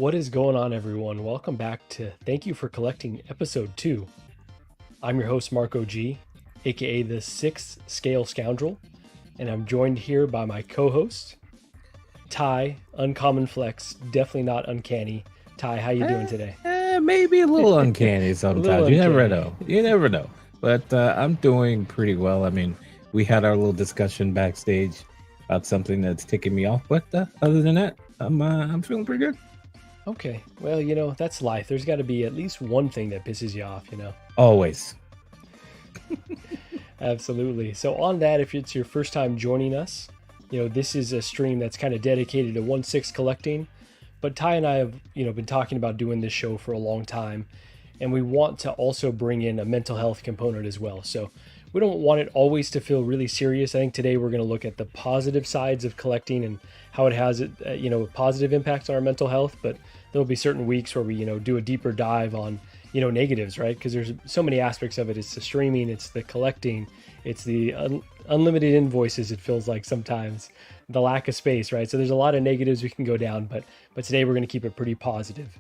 What is going on, everyone? Welcome back to Thank You for Collecting Ep.2. I'm your host, Marco G, aka the Sixth Scale Scoundrel, and I'm joined here by my co-host, Ty, Uncommon Flex, definitely not uncanny. Ty, how you doing today? Maybe a little uncanny sometimes. You never uncanny. know. You never know. But I'm doing pretty well. I mean, we had our little discussion backstage about something that's ticking me off. But other than that, I'm feeling pretty good. Okay, well, that's life. There's got to be at least one thing that pisses you off. Always. Absolutely. So on that, if it's your first time joining us, this is a stream that's kind of dedicated to 1/6 collecting. But Ty and I have, been talking about doing this show for a long time, and we want to also bring in a mental health component as well. So we don't want it always to feel really serious. I think today we're going to look at the positive sides of collecting and how it has, positive impacts on our mental health. But there'll be certain weeks where we, do a deeper dive on, negatives, right? Because there's so many aspects of it. It's the streaming, it's the collecting, it's the unlimited invoices. It feels like sometimes the lack of space, right? So there's a lot of negatives we can go down, but today we're going to keep it pretty positive.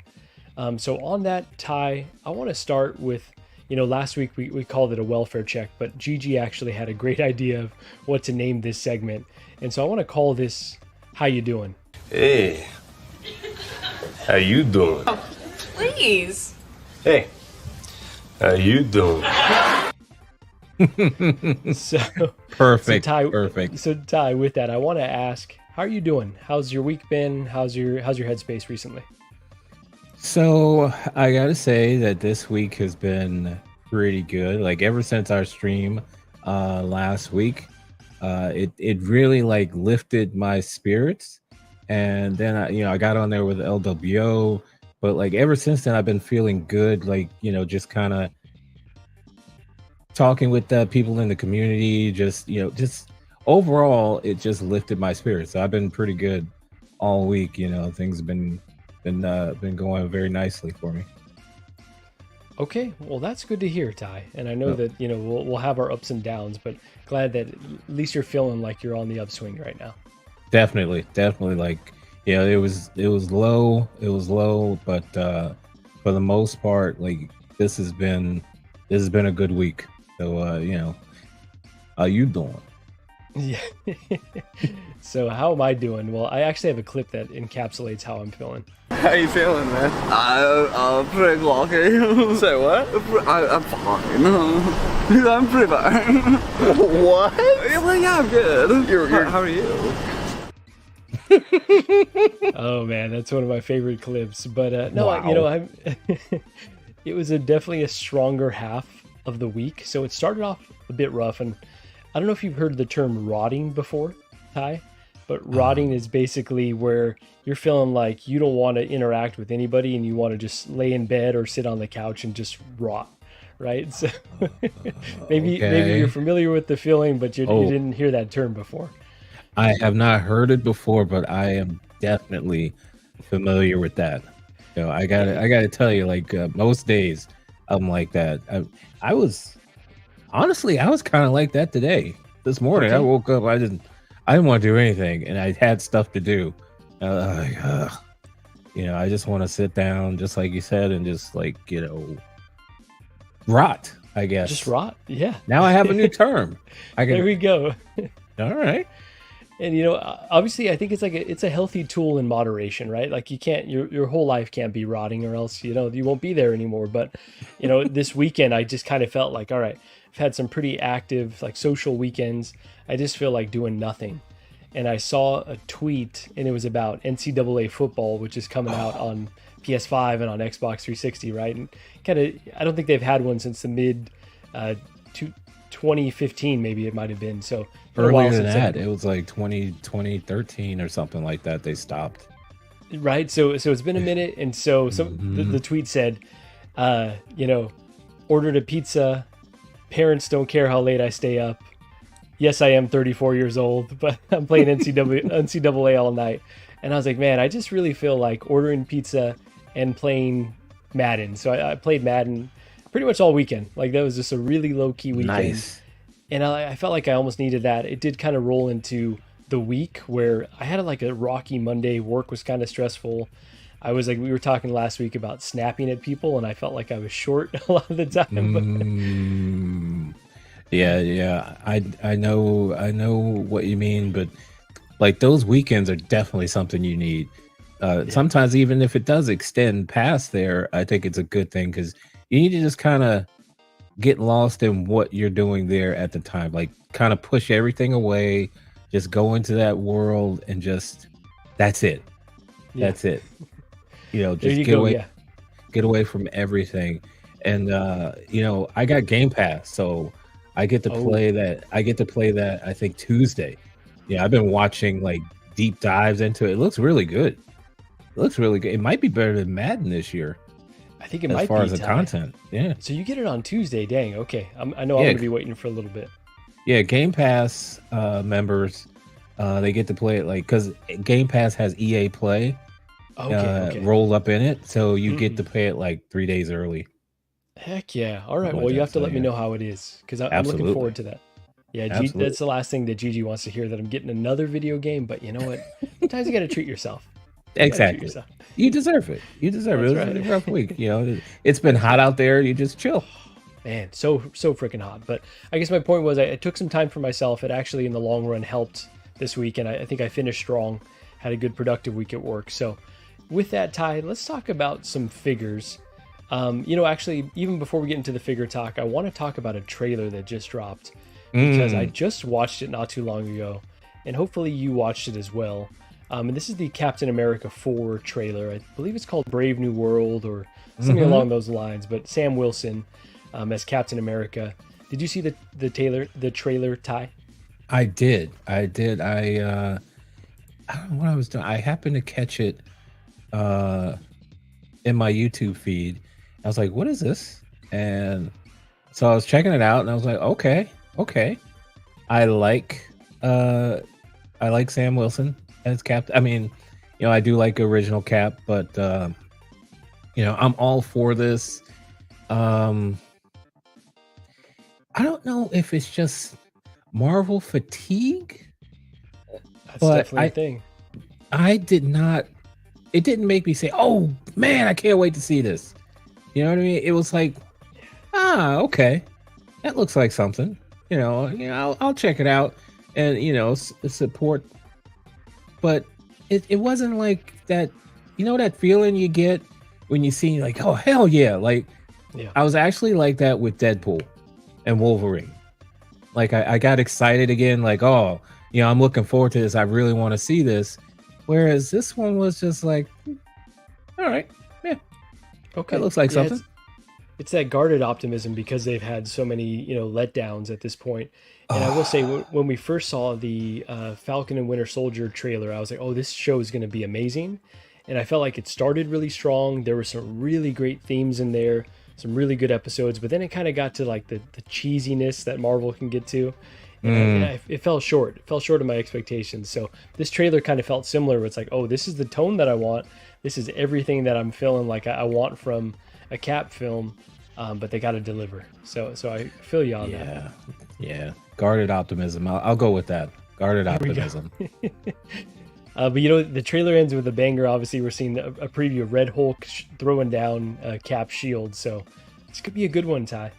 So on that, Ty, I want to start with, last week we called it a welfare check, but Gigi actually had a great idea of what to name this segment. And so I want to call this, How You Doing? Hey, how you doing? Oh, please. Hey, how you doing? So Perfect. Ty, Perfect. So Ty, with that, I want to ask, how are you doing? How's your week been? How's your headspace recently? So I gotta say that this week has been pretty good. Like ever since our stream last week, it really like lifted my spirits. And then I got on there with LWO, but like ever since then I've been feeling good. Like just kind of talking with people in the community. Just overall, it just lifted my spirits. So I've been pretty good all week. Things have been going very nicely for me. Okay, well that's good to hear, Ty. And I know that we'll have our ups and downs, but glad that at least you're feeling like you're on the upswing right now. Definitely. Like it was low, but for the most part, like this has been a good week. So how you doing? Yeah. So how am I doing? Well, I actually have a clip that encapsulates how I'm feeling. How you feeling, man? I'm pretty lucky. Say what? I'm fine. I'm pretty fine. What? Yeah, I'm good. How are you? Oh man, that's one of my favorite clips. But no, Wow. I'm. It was definitely a stronger half of the week. So it started off a bit rough, and I don't know if you've heard the term rotting before, Ty, but rotting is basically where you're feeling like you don't want to interact with anybody and you want to just lay in bed or sit on the couch and just rot, right? So maybe you're familiar with the feeling, but you didn't hear that term before. I have not heard it before, but I am definitely familiar with that. I gotta tell you, like most days, I'm like that. I was honestly, I was kind of like that today. This morning, Okay. I woke up. I didn't want to do anything, and I had stuff to do. I just want to sit down, just like you said, and just like rot. I guess Just rot, yeah. now I have a new term. There we go. All right. And obviously, I think it's a healthy tool in moderation, right? Like you can't your whole life can't be rotting, or else you won't be there anymore. But this weekend, I just kind of felt like, all right, I've had some pretty active like social weekends. I just feel like doing nothing. And I saw a tweet, and it was about NCAA football, which is coming out on PS5 and on Xbox 360, right? And kind of, I don't think they've had one since the mid 2015, maybe it might have been. So Earlier than that, it was like 2013 or something like that. They stopped. Right. So it's been a minute. And so the tweet said, ordered a pizza. Parents don't care how late I stay up. Yes, I am 34 years old, but I'm playing NCAA all night. And I was like, man, I just really feel like ordering pizza and playing Madden. So I played Madden pretty much all weekend. Like that was just a really low key weekend. Nice. And I felt like I almost needed that. It did kind of roll into the week where I had like a rocky Monday. Work was kind of stressful. I was like, we were talking last week about snapping at people, and I felt like I was short a lot of the time. Yeah. I know what you mean, but like those weekends are definitely something you need. Sometimes even if it does extend past there, I think it's a good thing because you need to just kind of get lost in what you're doing there at the time. Like kind of push everything away, just go into that world and just that's it. Yeah. That's it. You know, There just you get go. away, Yeah. get away from everything. And you know, I got Game Pass, so I get to play that. I get to play that I think Tuesday. Yeah, I've been watching like deep dives into it. It looks really good. It looks really good. It might be better than Madden this year I think it as might far be as the Ty. content. Yeah. So you get it on Tuesday. Dang. Okay. I know I'm Yeah. going to be waiting for a little bit. Yeah, Game Pass members, they get to play it like because Game Pass has EA Play Okay. rolled up in it, so you get to pay it like 3 days early. Heck yeah. All right. Something Well, like you that, have to so, let me yeah. know how it is because I'm looking Absolutely. forward to that. Yeah, Absolutely. that's the last thing that Gigi wants to hear, that I'm getting another video game. But you know what? Sometimes you got to treat yourself. Exactly. You deserve it. You deserve it. That's It was right. a rough week. You know, it's been hot out there. You just chill. Man, so freaking hot. But I guess my point was I took some time for myself. It actually, in the long run, helped this week, and I think I finished strong. Had a good productive week at work. So, with that, Ty, let's talk about some figures. Actually, even before we get into the figure talk, I want to talk about a trailer that just dropped because I just watched it not too long ago, and hopefully you watched it as well. And this is the Captain America 4 trailer. I believe it's called Brave New World or something along those lines. But Sam Wilson as Captain America. Did you see the trailer, Ty? I did. I don't know what I was doing. I happened to catch it in my YouTube feed. I was like, "What is this?" And so I was checking it out, and I was like, "Okay. I like Sam Wilson as Cap. I mean, I do like original Cap, but I'm all for this. I don't know if it's just Marvel fatigue. That's but definitely a thing. I did not. It didn't make me say, "Oh man, I can't wait to see this." You know what I mean? It was like, okay, that looks like something. I'll check it out and support. But it wasn't like that. That feeling you get when you see like, oh hell yeah! Like, I was actually like that with Deadpool and Wolverine. Like I got excited again. Like, oh, I'm looking forward to this. I really want to see this. Whereas this one was just like, all right, yeah, okay, it looks like something. It's that guarded optimism because they've had so many, letdowns at this point. And I will say, when we first saw the Falcon and Winter Soldier trailer, I was like, oh, this show is going to be amazing. And I felt like it started really strong. There were some really great themes in there, some really good episodes. But then it kind of got to like the cheesiness that Marvel can get to. And it fell short. It fell short of my expectations. So this trailer kind of felt similar. Where it's like, oh, this is the tone that I want. This is everything that I'm feeling like I want from a Cap film. But they got to deliver. So I feel you on that. Yeah. Guarded optimism. I'll go with that. Guarded optimism. But the trailer ends with a banger. Obviously, we're seeing a preview of Red Hulk throwing down Cap's shield. So this could be a good one, Ty.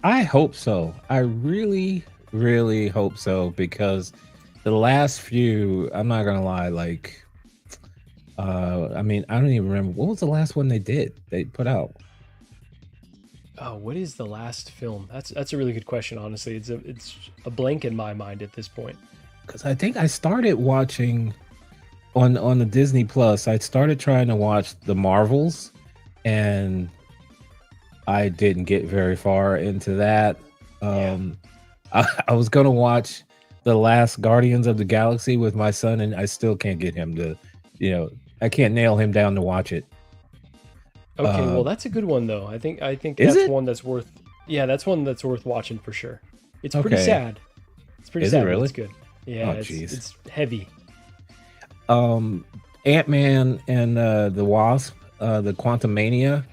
I hope so. I really, really hope so because the last few, I'm not gonna lie, like, I don't even remember what was the last one they put out. Oh, what is the last film? That's a really good question. Honestly, it's a blank in my mind at this point. Because I think I started watching on the Disney Plus. I started trying to watch the Marvels, and I didn't get very far into that. I was gonna watch the last Guardians of the Galaxy with my son, and I still can't get him to, I can't nail him down to watch it. Okay, well, that's a good one though. I think is that's it? one that's worth. Yeah, that's one that's worth watching for sure. It's pretty Okay. sad. It's pretty Is it sad. But really? it's good. Yeah, Oh, it's jeez. heavy. Ant-Man and the Wasp, the Quantumania.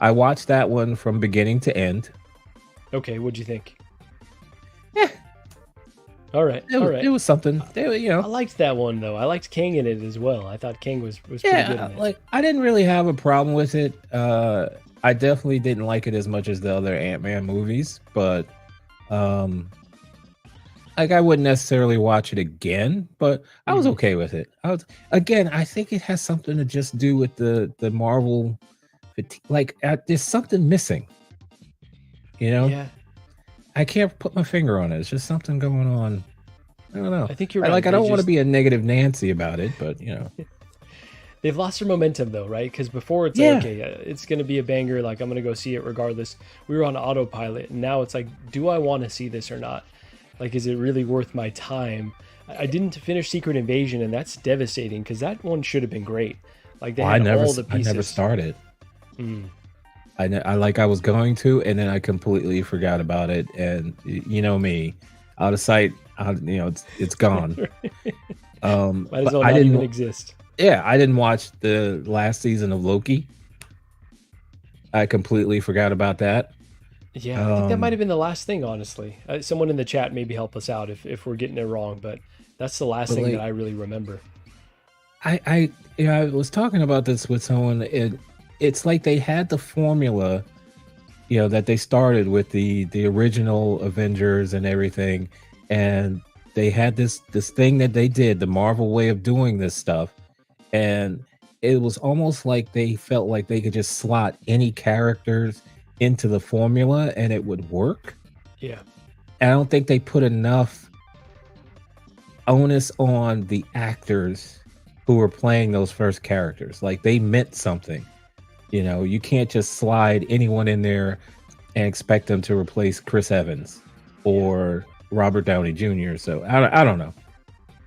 I watched that one from beginning to end. Okay, what'd you think? All right. All right. It was something. You I know, liked that one though. I liked King in it as well. I thought King was pretty good yeah, in it. like I didn't really have a problem with it. I definitely didn't like it as much as the other Ant-Man movies, but like I wouldn't necessarily watch it again, but I was okay with it. I think it has something to just do with the Marvel fatigue. Like there's something missing, you know. Yeah, I can't put my finger on it. It's just something going on. I don't know. I think you're right. I They don't want to just- be a negative Nancy about it, but you know. They've lost their momentum though, right? Because before it's Yeah. like, okay, it's gonna be a banger. Like I'm gonna go see it regardless. We were on autopilot, and now it's like, do I want to see this or not? Like, is it really worth my time? I didn't finish Secret Invasion, and that's devastating because that one should have been great. Like they Well, had all the I pieces. never started. Mm. I was going to, and then I completely forgot about it. And you know me, out of sight, you know, it's gone. Might as but well I not didn't. even exist. Yeah, I didn't watch the last season of Loki. I completely forgot about that. Yeah, I think that might have been the last thing, honestly. Someone in the chat maybe help us out if we're getting it wrong, but that's the last But, thing like, that I really remember. I was talking about this with someone. It's like they had the formula, you know, that they started with the original Avengers and everything, and they had this thing that they did, the Marvel way of doing this stuff, and it was almost like they felt like they could just slot any characters into the formula and it would work. Yeah. And I don't think they put enough onus on the actors who were playing those first characters. Like they meant something. You know, you can't just slide anyone in there and expect them to replace Chris Evans or Robert Downey Jr. So I don't know.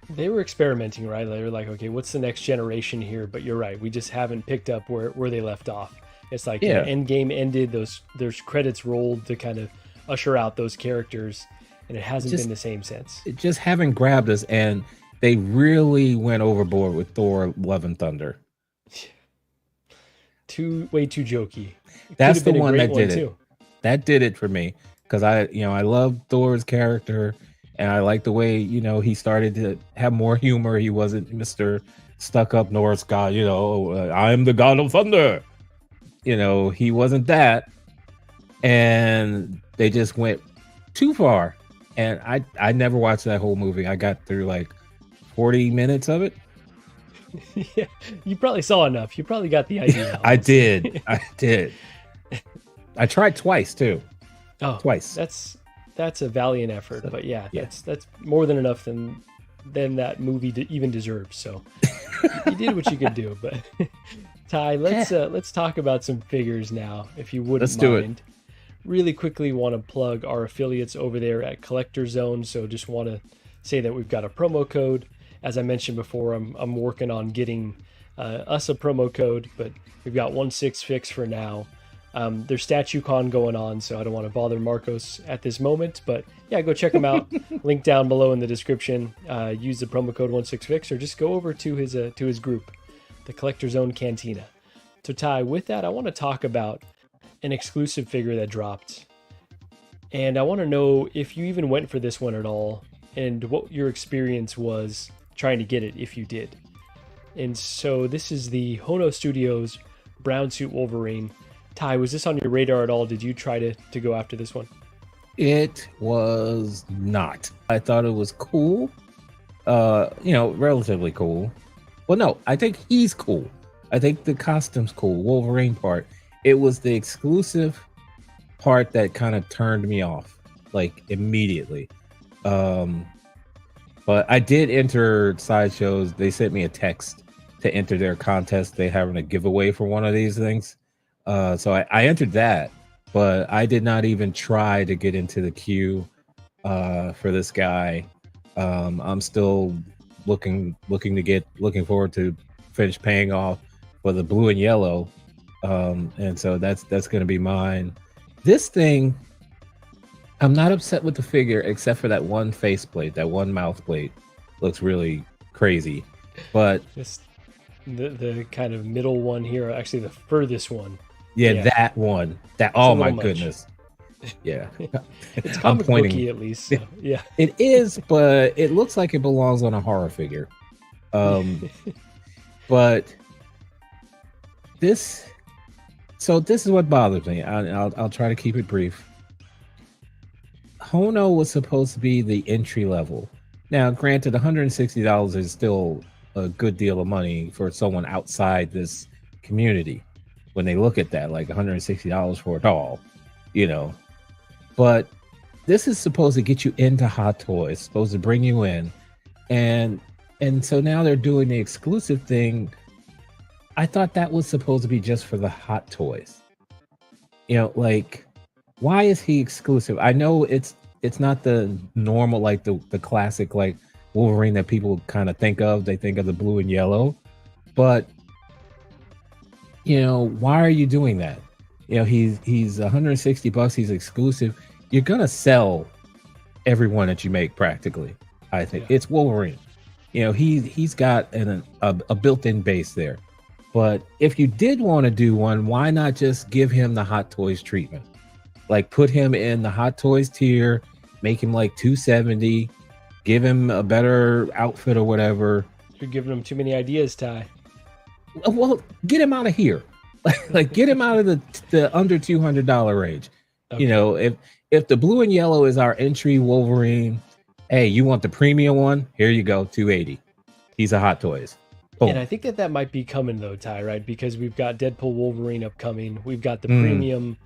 They were experimenting, right? They were like, okay, what's the next generation here? But you're right, we just haven't picked up where they left off. It's like, Yeah. Endgame ended, there's credits rolled to kind of usher out those characters, and it hasn't been the same since. It just haven't grabbed us, and they really went overboard with Thor: Love and Thunder. Way too jokey. It That's could have the been a one great that did it. too. That did it for me because I love Thor's character, and I like the way he started to have more humor. He wasn't Mr. Stuck-up Norse guy. I am the god of thunder. He wasn't that, and they just went too far. And I never watched that whole movie. I got through like 40 minutes of it. Yeah, you probably saw enough. You probably got the idea. I did. I tried twice too. Oh, twice. That's a valiant effort, but yeah. That's more than enough than that movie even deserves. So you did what you could do. But Ty, let's talk about some figures now, if you wouldn't Let's do mind. Really quickly, want to plug our affiliates over there at Collector Zone. So just want to say that we've got a promo code. As I mentioned before, I'm working on getting us a promo code, but we've got 16fix for now. There's StatueCon going on, so I don't want to bother Marcos at this moment. But yeah, go check him out. Link down below in the description. Use the promo code 16fix, or just go over to his group, the Collector Zone Cantina. So Ty, with that, I want to talk about an exclusive figure that dropped, and I want to know if you even went for this one at all, and what your experience was trying to get it, if you did. And so this is the Hono Studios Brown Suit Wolverine. Ty, was this on your radar at all? Did you try to go after this one? It was not. I thought it was cool. Relatively cool. Well, no, I think he's cool. I think the costume's cool. Wolverine part. It was the exclusive part that kind of turned me off, like immediately. But I did enter Sideshows. They sent me a text to enter their contest. They having a giveaway for one of these things. So I entered that, but I did not even try to get into the queue for this guy. I'm still looking forward to finish paying off for the blue and yellow. And so that's going to be mine. This thing, I'm not upset with the figure except for that one faceplate, that one mouth plate. Looks really crazy, but Just the kind of middle one here, actually the furthest one. yeah, that one. Oh my much. goodness. Yeah. It's I'm comic pointing. booky at least. So, yeah. It is, but it looks like it belongs on a horror figure. But this is what bothers me. I'll try to keep it brief. Hono was supposed to be the entry level. Now, granted, $160 is still a good deal of money for someone outside this community. When they look at that, like $160 for a doll, you know. But this is supposed to get you into Hot Toys, supposed to bring you in, and so now they're doing the exclusive thing. I thought that was supposed to be just for the Hot Toys. You know, like, why is he exclusive? I know it's not the normal, like the classic like Wolverine that people kind of think of. They think of the blue and yellow, but you know, why are you doing that? You know, he's $160. He's exclusive. You're gonna sell everyone that you make practically. I think it's Wolverine. You know, he's got a built-in base there. But if you did want to do one, why not just give him the Hot Toys treatment? Like, put him in the Hot Toys tier, make him like $270, give him a better outfit or whatever. You're giving him too many ideas, Ty. Well, get him out of here. Like, get him out of the under $200 range. Okay. You know, if the blue and yellow is our entry Wolverine, hey, you want the premium one? Here you go, $280. He's a Hot Toys. Boom. And I think that might be coming though, Ty, right? Because we've got Deadpool Wolverine upcoming. We've got the premium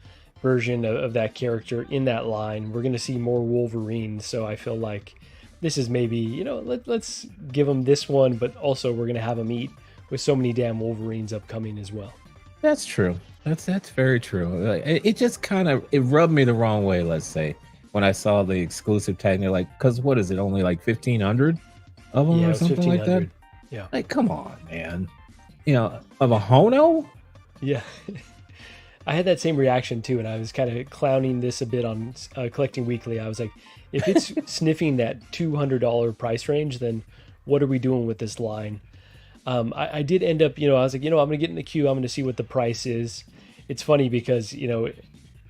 version of that character in that line. We're going to see more Wolverines. So I feel like this is maybe, you know, let's give him this one, but also we're going to have him eat with so many damn Wolverines upcoming as well. That's true. That's very true. It just kind of, it rubbed me the wrong way, let's say, when I saw the exclusive tag. And they're like, because what is it, only like 1,500 of them or something like that? Yeah. Like, come on, man. You know, of a Hono? Yeah. I had that same reaction too, and I was kind of clowning this a bit on Collecting Weekly. I was like, if it's sniffing that $200 price range, then what are we doing with this line? I did end up, you know, I was like, you know, I'm going to get in the queue. I'm going to see what the price is. It's funny because, you know,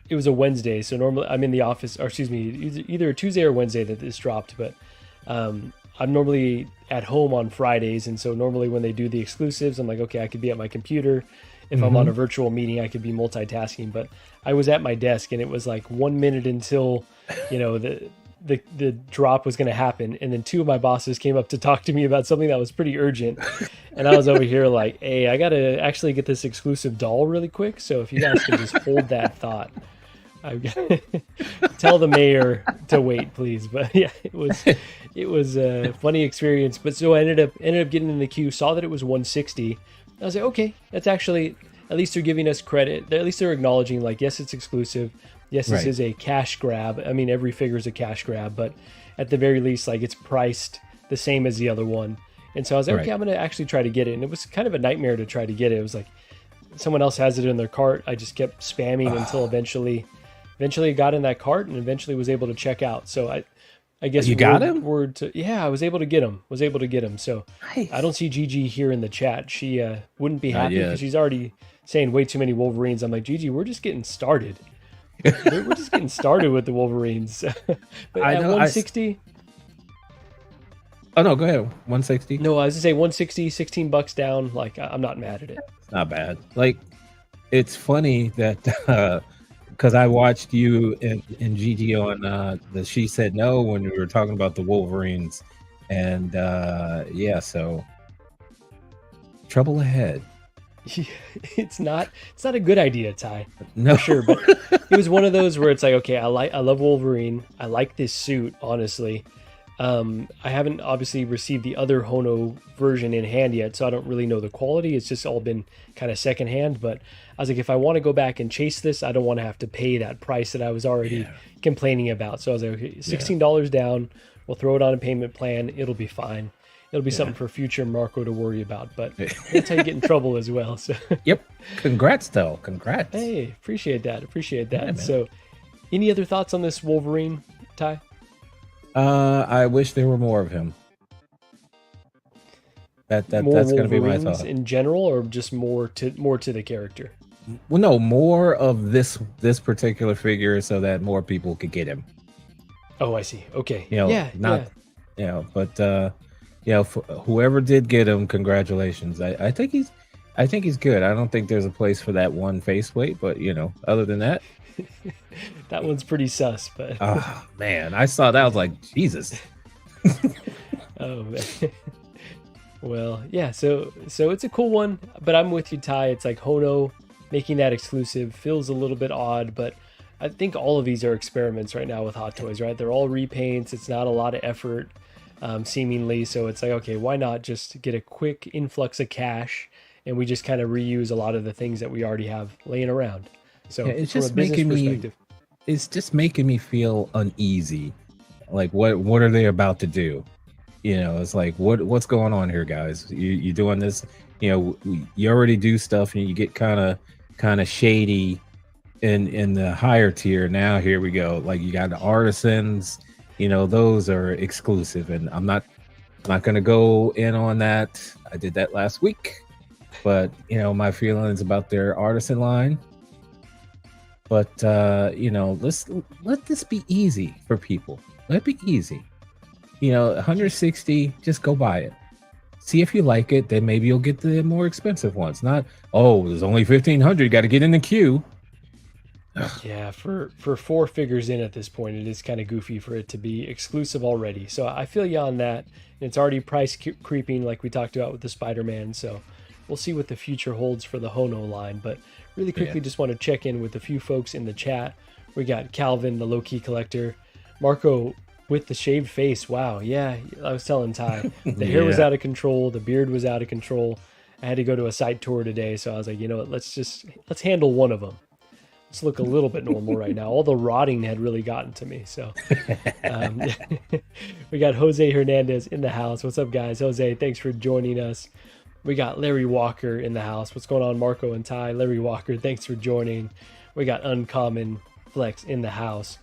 it was a Wednesday. So normally I'm in the office, or excuse me, either a Tuesday or Wednesday that this dropped. But I'm normally at home on Fridays. And so normally when they do the exclusives, I'm like, okay, I could be at my computer. If I'm on a virtual meeting, I could be multitasking. But I was at my desk and it was like 1 minute until, you know, the drop was going to happen, and then two of my bosses came up to talk to me about something that was pretty urgent, and I was over here like, hey, I gotta actually get this exclusive doll really quick, so if you guys could just hold that thought, tell the mayor to wait, please. But yeah, it was a funny experience. But so I ended up getting in the queue, saw that it was 160. I was like, okay, that's actually, at least they're giving us credit. At least they're acknowledging, like, yes, it's exclusive. Yes, this is a cash grab. I mean, every figure is a cash grab, but at the very least, like, it's priced the same as the other one. And so I was like, okay, I'm going to actually try to get it. And it was kind of a nightmare to try to get it. It was like someone else has it in their cart. I just kept spamming until eventually it got in that cart and eventually was able to check out. So I guess you got him? Yeah, I was able to get him. So nice. I don't see Gigi here in the chat. She wouldn't be happy because she's already saying way too many Wolverines. I'm like, Gigi, we're just getting started. We're just getting started with the Wolverines. But at 160. Oh no, go ahead. 160. No, I was gonna say 160, $16 down. Like, I'm not mad at it. It's not bad. Like, it's funny that because I watched you and Gigi on the She Said No when we were talking about the Wolverines, and so trouble ahead. It's not a good idea, Ty. No, for sure. But it was one of those where it's like, okay, I love Wolverine. I like this suit, honestly. I haven't obviously received the other Hono version in hand yet, so I don't really know the quality. It's just all been kind of secondhand. But I was like, if I want to go back and chase this, I don't want to have to pay that price that I was already complaining about. So I was like, okay, $16 down. We'll throw it on a payment plan. It'll be fine. It'll be something for future Marco to worry about, but that's how you get in trouble as well. So yep. Congrats, though. Congrats. Hey, appreciate that. Yeah, so, any other thoughts on this Wolverine, Ty? I wish there were more of him. That's going to be my thought. In general, or just more to the character? well, no, more of this particular figure so that more people could get him. Oh, I see. Okay. You know, Yeah. not but whoever did get him, congratulations. I think he's good. I don't think there's a place for that one face weight, but other than that, That one's pretty sus, but oh man, I saw that. I was like, Jesus. oh man. Well, yeah, so it's a cool one, but I'm with you, Ty. It's like Hono making that exclusive feels a little bit odd, but I think all of these are experiments right now with Hot Toys, right? They're all repaints. It's not a lot of effort, seemingly. So it's like, okay, why not just get a quick influx of cash and we just kind of reuse a lot of the things that we already have laying around. So Yeah, it's from just a business making perspective, it's just making me feel uneasy. Like what are they about to do? It's like what's going on here, guys? You doing this? You already do stuff and you get kind of shady in the higher tier. Now here we go. Like you got the artisans, those are exclusive, and I'm not gonna go in on that. I did that last week, but my feelings about their artisan line. But let this be easy for people. Let it be easy. 160, just go buy it. See if you like it, then maybe you'll get the more expensive ones. Not, oh, there's only 1,500, got to get in the queue. yeah, for 4 figures in at this point, it is kind of goofy for it to be exclusive already. So I feel you on that. And it's already price creeping like we talked about with the Spider-Man. So we'll see what the future holds for the Hono line. But really quickly, just want to check in with a few folks in the chat. We got Calvin, the low-key collector. Marco with the shaved face. Wow. Yeah, I was telling Ty, the hair was out of control. The beard was out of control. I had to go to a site tour today. So I was like, you know what, let's handle one of them. Let's look a little bit normal right now. All the rotting had really gotten to me. So we got Jose Hernandez in the house. What's up, guys? Jose, thanks for joining us. We got Larry Walker in the house. What's going on, Marco and Ty? Larry Walker, thanks for joining. We got Uncommon Flex in the house.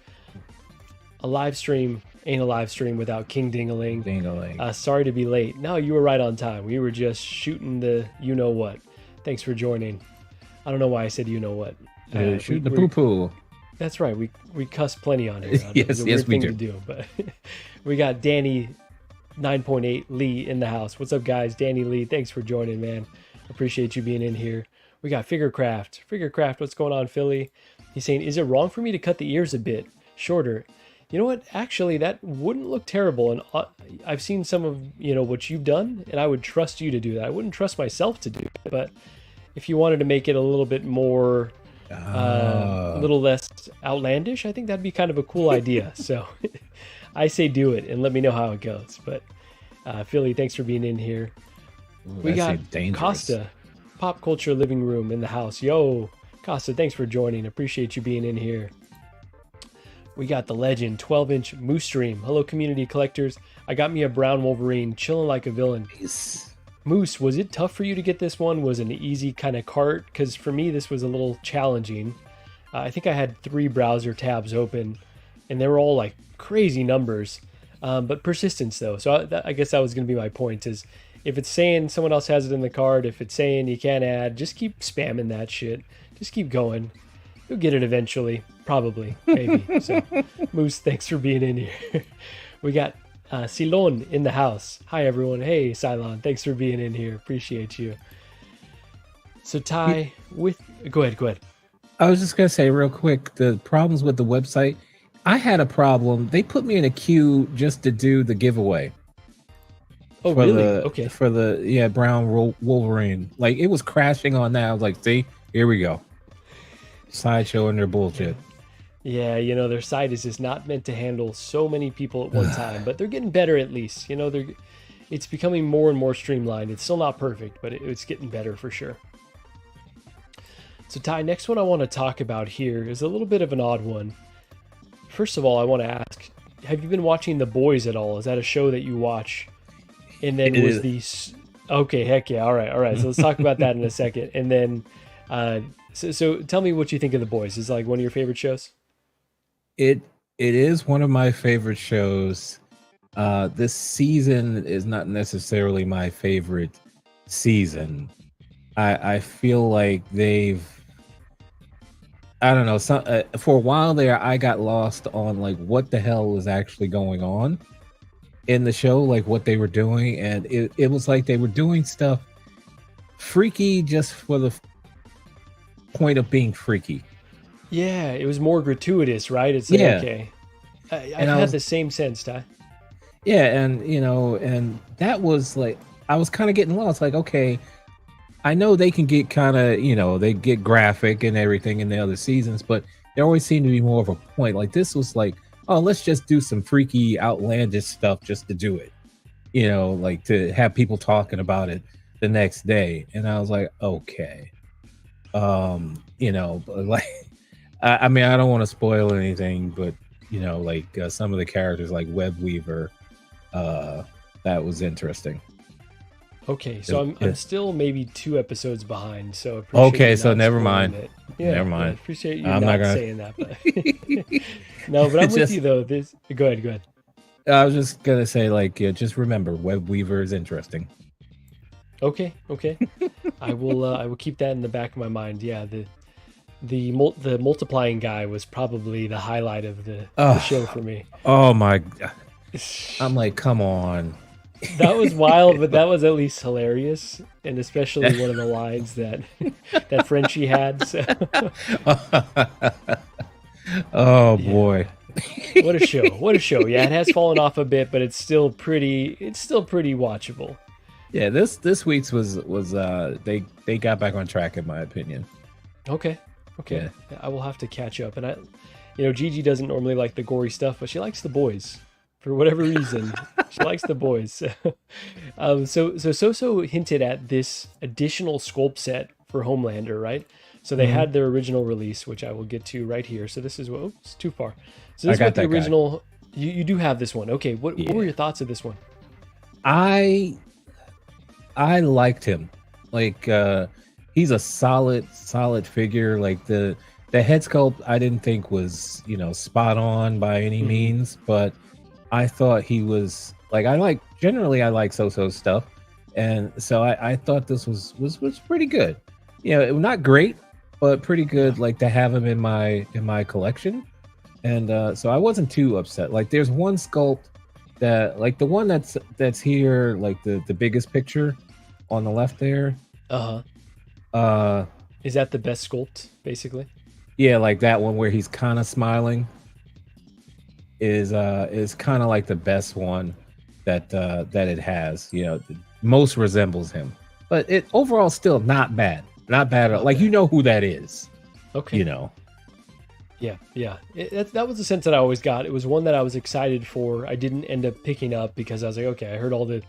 A live stream ain't a live stream without King Dingaling. Sorry to be late. No, you were right on time. We were just shooting the you-know-what. Thanks for joining. I don't know why I said you-know-what. Shoot the poo-poo. That's right. We cuss plenty on here. Yes, we do. To do, but we got Danny 9.8 Lee in the house. What's up, guys? Danny Lee, thanks for joining, man. Appreciate you being in here. We got Figurecraft, what's going on, Philly? He's saying, is it wrong for me to cut the ears a bit shorter? You know what? Actually, that wouldn't look terrible. And I've seen some of what you've done, and I would trust you to do that. I wouldn't trust myself to do it, but if you wanted to make it a little bit more, a little less outlandish, I think that'd be kind of a cool idea. So I say do it and let me know how it goes. But Philly, thanks for being in here. We got Costa, Pop Culture Living Room in the house. Yo, Costa, thanks for joining. Appreciate you being in here. We got the legend 12-inch Moose Stream. Hello, community collectors. I got me a brown Wolverine, chilling like a villain. Nice. Moose, was it tough for you to get this one? Was it an easy kind of cart? Because for me, this was a little challenging. I think I had 3 browser tabs open, and they were all like crazy numbers. But persistence, though. So I guess that was going to be my point, is if it's saying someone else has it in the cart, if it's saying you can't add, just keep spamming that shit. Just keep going. You'll get it eventually. Probably. Maybe. So, Moose, thanks for being in here. We got Silon in the house. Hi, everyone. Hey, Silon. Thanks for being in here. Appreciate you. So, Ty, Go ahead. I was just going to say real quick, the problems with the website. I had a problem. They put me in a queue just to do the giveaway. Oh, really? Okay. For the brown Wolverine. Like, it was crashing on that. I was like, see, here we go. Sideshow and their bullshit. Yeah, their site is just not meant to handle so many people at one time, but they're getting better at least. It's becoming more and more streamlined. It's still not perfect, but it's getting better for sure. So Ty, next one I want to talk about here is a little bit of an odd one. First of all, I want to ask, have you been watching The Boys at all? Is that a show that you watch? And then okay, heck yeah. All right. So let's talk about that in a second. And then, so tell me what you think of The Boys. Is it like one of your favorite shows? It is one of my favorite shows. This season is not necessarily my favorite season. I feel like they've I don't know. For a while there, I got lost on like what the hell was actually going on in the show, like what they were doing, and it was like they were doing stuff freaky just for the point of being freaky. Yeah, it was more gratuitous, right? It's like, Yeah. okay. I've And I had was- the same sense, Ty. Yeah, and and that was like I was kind of getting lost. Like, okay, I know they can get kind of they get graphic and everything in the other seasons, but there always seemed to be more of a point. Like this was like, oh, let's just do some freaky, outlandish stuff just to do it. Like to have people talking about it the next day. And I was like, okay, but like, I mean, I don't want to spoil anything, but like some of the characters, like Web Weaver, that was interesting. Okay, so I'm still maybe 2 episodes behind. So Okay, you so not never spoiling mind. it. Never mind. I appreciate you I'm not not gonna- saying that. But no, but I'm with you though. Go ahead. I was just gonna say, like, just remember, Web Weaver is interesting. Okay. I will keep that in the back of my mind. Yeah, the multiplying guy was probably the highlight of the show for me. Oh my! I'm like, come on. That was wild, but that was at least hilarious, and especially one of the lines that Frenchie had. So. Oh boy! What a show! What a show! Yeah, it has fallen off a bit, but it's still pretty watchable. Yeah, this week's was they got back on track in my opinion. Okay. Yeah. I will have to catch up, and Gigi doesn't normally like the gory stuff, but she likes the boys. For whatever reason, she likes the boys. So hinted at this additional sculpt set for Homelander, right? So they had their original release, which I will get to right here. So this is it's too far. So this is what the original. You do have this one. Okay, what were your thoughts of this one? I liked him. Like he's a solid figure. Like the head sculpt I didn't think was spot on by any means, but I thought he was like I like So stuff, and so I thought this was pretty good. Not great, but pretty good. Like to have him in my collection, and so I wasn't too upset. Like there's one sculpt that like the one that's here, like the biggest picture on the left there. Is that the best sculpt, basically? Yeah, like that one where he's kind of smiling. Is kind of like the best one that it has. Most resembles him, but it overall still not bad at all. Like who that is. Okay. Yeah. That was the sense that I always got. It was one that I was excited for. I didn't end up picking up because I was like, okay, I heard all the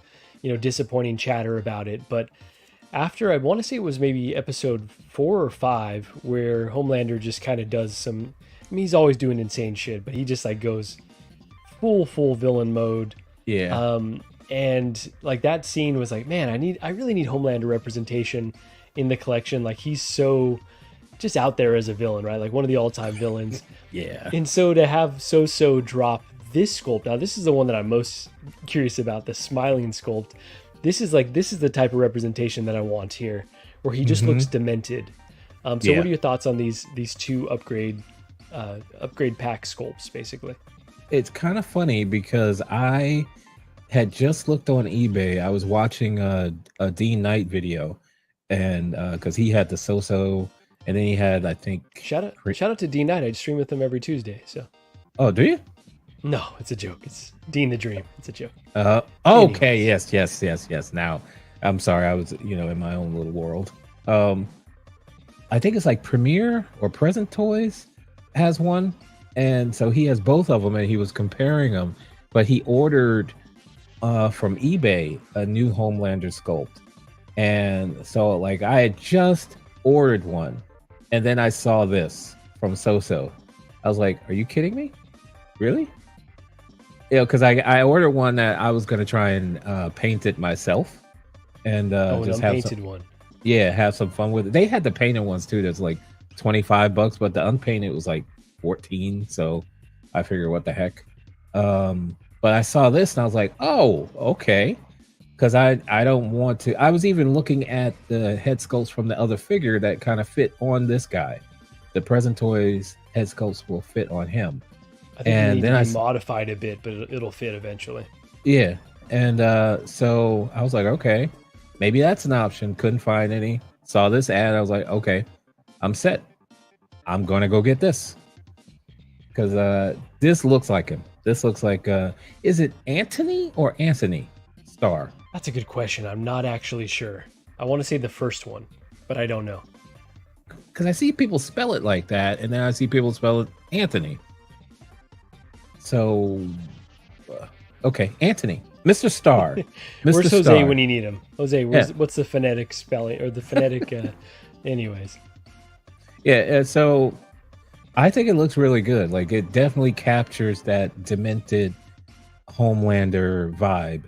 disappointing chatter about it, but after I want to say it was maybe episode 4 or 5 where Homelander just kind of does some. I mean, he's always doing insane shit, but he just like goes full villain mode. Yeah. And like that scene was like, man, I really need Homelander representation in the collection. Like he's so just out there as a villain, right? Like one of the all-time villains. Yeah. And so to have So drop this sculpt, now this is the one that I'm most curious about, the smiling sculpt. This is the type of representation that I want here, where he just looks demented. What are your thoughts on these 2 upgrade pack sculpts, basically? It's kind of funny because I had just looked on eBay. I was watching a Dean Knight video, and because he had the So, and then he had, I think, shout out to Dean Knight. I stream with him every Tuesday. So. Oh, do you? No, it's a joke. It's Dean the Dream. It's a joke. Okay. Yes. Now, I'm sorry. I was, in my own little world. I think it's like Premiere or Present Toys has one. And so he has both of them and he was comparing them, but he ordered from eBay a new Homelander sculpt. And so like I had just ordered one and then I saw this from So. I was like, are you kidding me? Really? Because I ordered one that I was going to try and paint it myself and just have some, one. Yeah, have some fun with it. They had the painted ones too. That's like $25, but the unpainted was like 14. So I figured, what the heck? But I saw this and I was like, oh, okay. Because I don't want to. I was even looking at the head sculpts from the other figure that kind of fit on this guy. the present toys head sculpts will fit on him. I think And you then need I to be modified a bit, but it'll fit eventually. Yeah. And so I was like, okay, maybe that's an option. Couldn't find any. Saw this ad. I was like, okay, I'm set. I'm going to go get this. Because this looks like him. This looks like, is it Anthony or Anthony Starr? That's a good question. I'm not actually sure. I want to say the first one, but I don't know. Because I see people spell it like that, and then I see people spell it Anthony. So, okay, Anthony, Mr. Starr. Where's Jose Starr. when you need him? Jose, what's the phonetic spelling or the phonetic? Anyways. Yeah, so I think it looks really good. Like it definitely captures that demented Homelander vibe.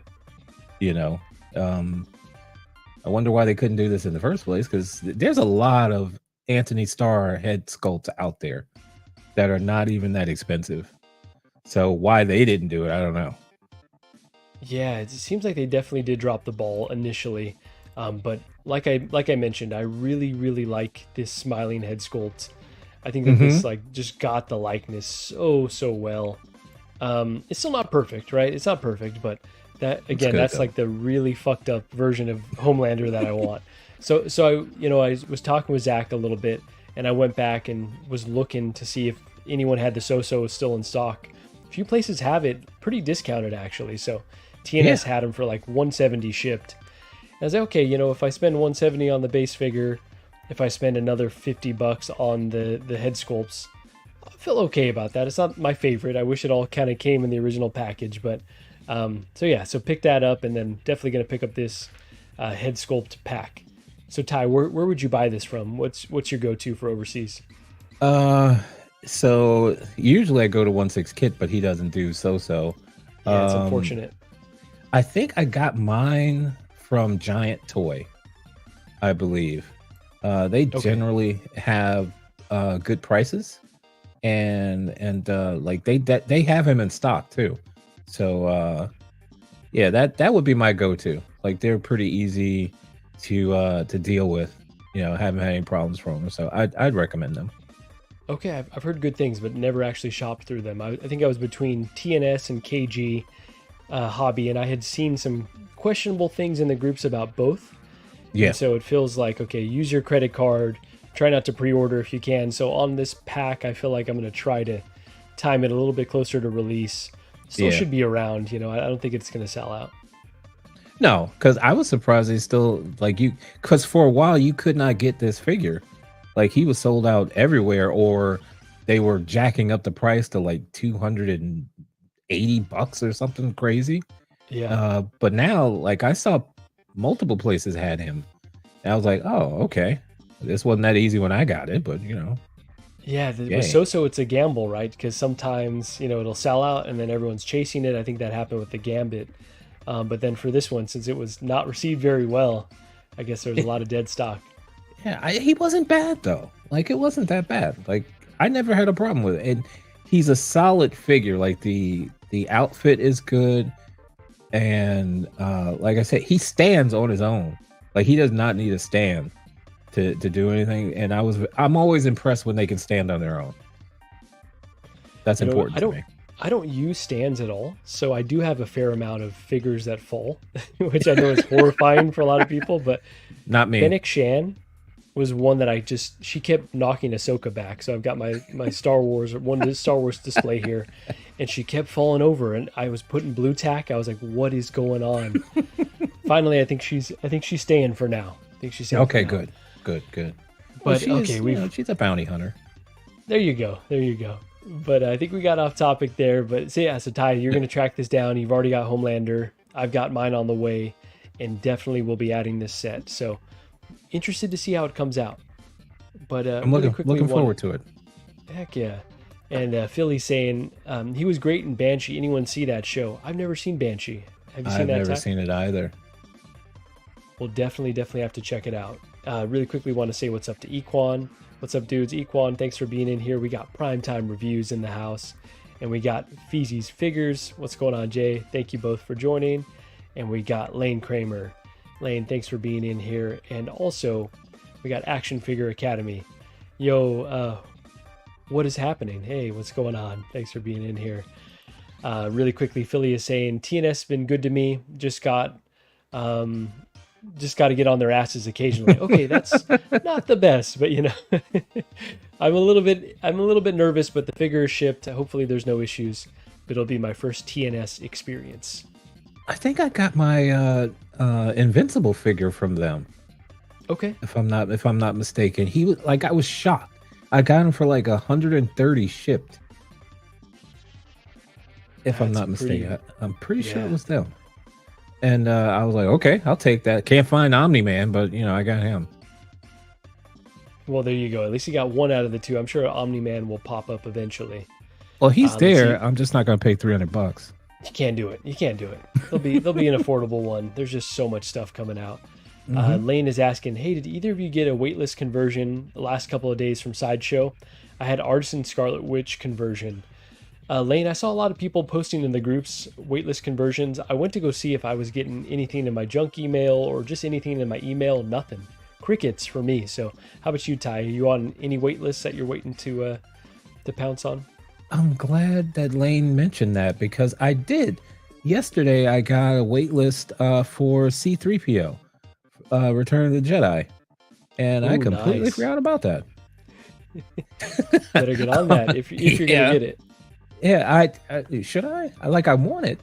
You know, I wonder why they couldn't do this in the first place, because there's a lot of Anthony Starr head sculpts out there that are not even that expensive. So why they didn't do it, I don't know. Yeah, it seems like they definitely did drop the ball initially, but like I mentioned, I really like this smiling head sculpt. I think that this like just got the likeness so well. It's still not perfect, right? It's not perfect, but that again, that's though. Like the really fucked up version of Homelander that I want. So I was talking with Zach a little bit, and I went back and was looking to see if anyone had the So-So still in stock. A few places have it pretty discounted actually. So TNS had them for like $170 shipped. And I was like, okay, if I spend $170 on the base figure, if I spend another $50 on the head sculpts, I feel okay about that. It's not my favorite. I wish it all kind of came in the original package, but so pick that up, and then definitely going to pick up this head sculpt pack. So Ty, where would you buy this from? What's your go-to for overseas? So usually I go to 1/6 Kit, but he doesn't do So-So. Yeah, it's unfortunate. I think I got mine from Giant Toy, I believe. They generally have good prices, and like they have him in stock too. So yeah, that would be my go-to. Like they're pretty easy to deal with. Haven't had any problems from them, so I'd recommend them. Okay, I've heard good things, but never actually shopped through them. I think I was between TNS and KG Hobby, and I had seen some questionable things in the groups about both. Yeah. And so it feels like, okay, use your credit card. Try not to pre-order if you can. So on this pack, I feel like I'm going to try to time it a little bit closer to release. Still should be around. I don't think it's going to sell out. No, because I was surprised they still because for a while you could not get this figure. Like he was sold out everywhere, or they were jacking up the price to like $280 or something crazy. Yeah. But now, like I saw multiple places had him, and I was like, oh, okay. This wasn't that easy when I got it, but Yeah, with So-So it's a gamble, right? Because sometimes it'll sell out, and then everyone's chasing it. I think that happened with the Gambit. But then for this one, since it was not received very well, I guess there was a lot of dead stock. Yeah, he wasn't bad though. Like it wasn't that bad. Like I never had a problem with it. And he's a solid figure. Like the outfit is good, and like I said, he stands on his own. Like he does not need a stand to do anything. And I'm always impressed when they can stand on their own. That's important to me. I don't use stands at all, so I do have a fair amount of figures that fall, which I know is horrifying for a lot of people, but not me. Fennec Shan was one that she kept knocking Ahsoka back. So I've got my Star Wars display here, and she kept falling over, and I was putting blue tack. I was like, what is going on? Finally, I think she's staying for now. Okay, good. But well, she's a bounty hunter. There you go. But I think we got off topic there. But so Ty, you're going to track this down. You've already got Homelander. I've got mine on the way, and definitely will be adding this set. So interested to see how it comes out. But I'm looking forward to it. Heck yeah. And Philly's saying he was great in Banshee. Anyone see that show? I've never seen Banshee. Have you seen that? I've never seen it either. We'll definitely have to check it out. Really quickly want to say what's up to Equan. What's up, dudes? Equan, thanks for being in here. We got Primetime Reviews in the house, and we got Feezy's Figures. What's going on, Jay? Thank you both for joining. And we got Lane Kramer. Lane, thanks for being in here. And also, we got Action Figure Academy. Yo, What is happening? Hey, what's going on? Thanks for being in here. Really quickly, Philly is saying TNS has been good to me. Just got to get on their asses occasionally. Okay, that's not the best, but I'm a little bit nervous, but the figure is shipped. Hopefully there's no issues, but it'll be my first TNS experience. I think I got my Invincible figure from them. Okay. If I'm not mistaken. He was like, I was shocked. I got him for like 130 shipped. If I'm not mistaken. I'm pretty sure it was them. And I was like, okay, I'll take that. Can't find Omni-Man, but I got him. Well, there you go. At least you got one out of the two. I'm sure Omni-Man will pop up eventually. Well, he's there. I'm just not going to pay $300. You can't do it. There'll be an affordable one. There's just so much stuff coming out. Lane is asking, hey, did either of you get a waitlist conversion the last couple of days from Sideshow? I had Artisan Scarlet Witch conversion. Lane, I saw a lot of people posting in the groups waitlist conversions. I went to go see if I was getting anything in my junk email or just anything in my email. Nothing. Crickets for me. So how about you, Ty? Are you on any waitlists that you're waiting to pounce on? I'm glad that Lane mentioned that because I did. Yesterday, I got a waitlist for C-3PO, Return of the Jedi. And I completely forgot about that. Better get on that if you're going to get it. Yeah, should I? I want it.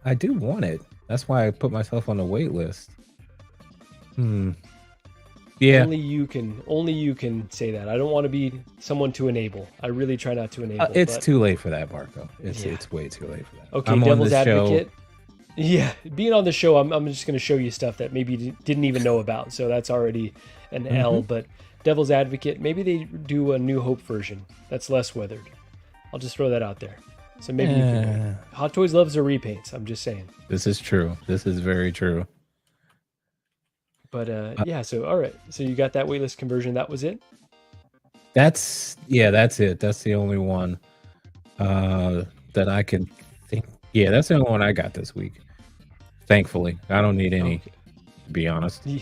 I do want it. That's why I put myself on the wait list. Yeah. Only you can say that. I don't want to be someone to enable. I really try not to enable. It's too late for that, Marco. It's way too late for that. Okay, Devil's Advocate. Yeah, being on the show, I'm just going to show you stuff that maybe you didn't even know about. So that's already an L. But Devil's Advocate, maybe they do a New Hope version that's less weathered. I'll just throw that out there. So maybe you can. Hot Toys loves their repaints. I'm just saying. This is true. This is very true. But yeah, so all right. So you got that waitlist conversion. That was it? That's it. That's the only one that I can think. Yeah, that's the only one I got this week. Thankfully. I don't need any, to be honest. And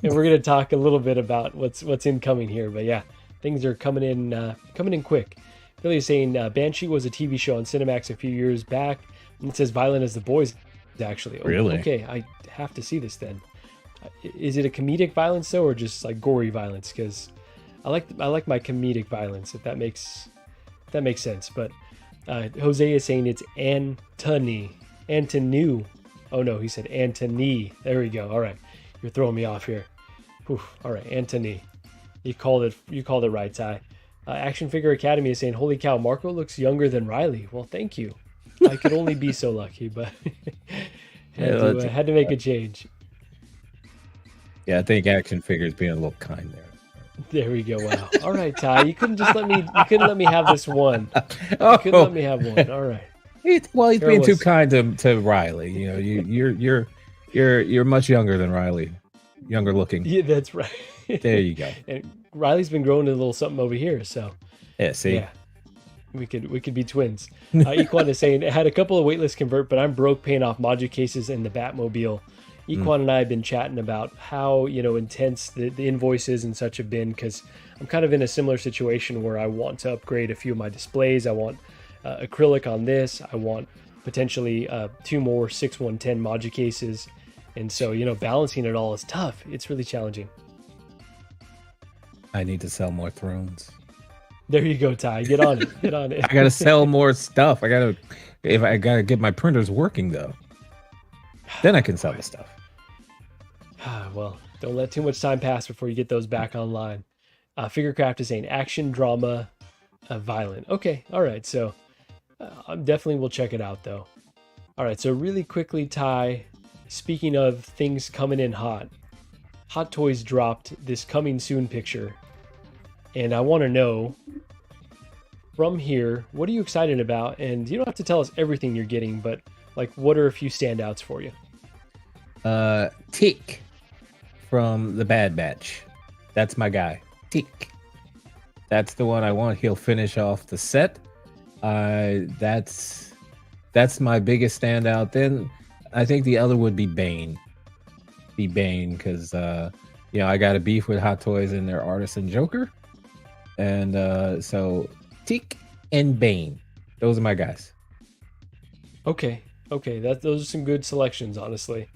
we're gonna talk a little bit about what's incoming here. But yeah, things are coming in quick. Billy is saying Banshee was a TV show on Cinemax a few years back, and it says violent as the boys. Actually, really? Okay, I have to see this then. Is it a comedic violence though, or just like gory violence? Because I like my comedic violence, if that makes sense. But Jose is saying it's Antony. Oh no, he said Antony. There we go. All right, you're throwing me off here. Whew. All right, Antony. You called it right, Ty. Action Figure Academy is saying, holy cow, Marco looks younger than Riley. Well, thank you. I could only be so lucky, but had to make a change. Yeah, I think Action Figure is being a little kind there. There we go. Wow. All right, Ty. You couldn't let me have this one. You couldn't let me have one. All right. He's being too kind to Riley. You're much younger than Riley. Younger looking. Yeah, that's right. There you go. And Riley's been growing a little something over here, so yeah. See, yeah, we could be twins. Equan is saying, I had a couple of waitlist convert, but I'm broke paying off module cases and the Batmobile. Equan and I have been chatting about how intense the invoices and such have been, because I'm kind of in a similar situation where I want to upgrade a few of my displays. I want acrylic on this. I want potentially 2 more 6110 module cases, and so balancing it all is tough. It's really challenging. I need to sell more thrones. There you go, Ty. Get on it. Get on it. I gotta sell more stuff. I gotta get my printers working though. Then I can sell the stuff. Well, don't let too much time pass before you get those back online. Figurecraft is saying action, drama, violent. Okay, all right. So I definitely will check it out though. All right. So really quickly, Ty. Speaking of things coming in hot, Hot Toys dropped this coming soon picture. And I want to know from here, what are you excited about? And you don't have to tell us everything you're getting, but like, what are a few standouts for you? Tick from the Bad Batch. That's my guy. Tick. That's the one I want. He'll finish off the set. That's my biggest standout. Then I think the other would be Bane. Because I got a beef with Hot Toys and their Artisan Joker. And so Tick and Bane, those are my guys. Okay. Those are some good selections, honestly.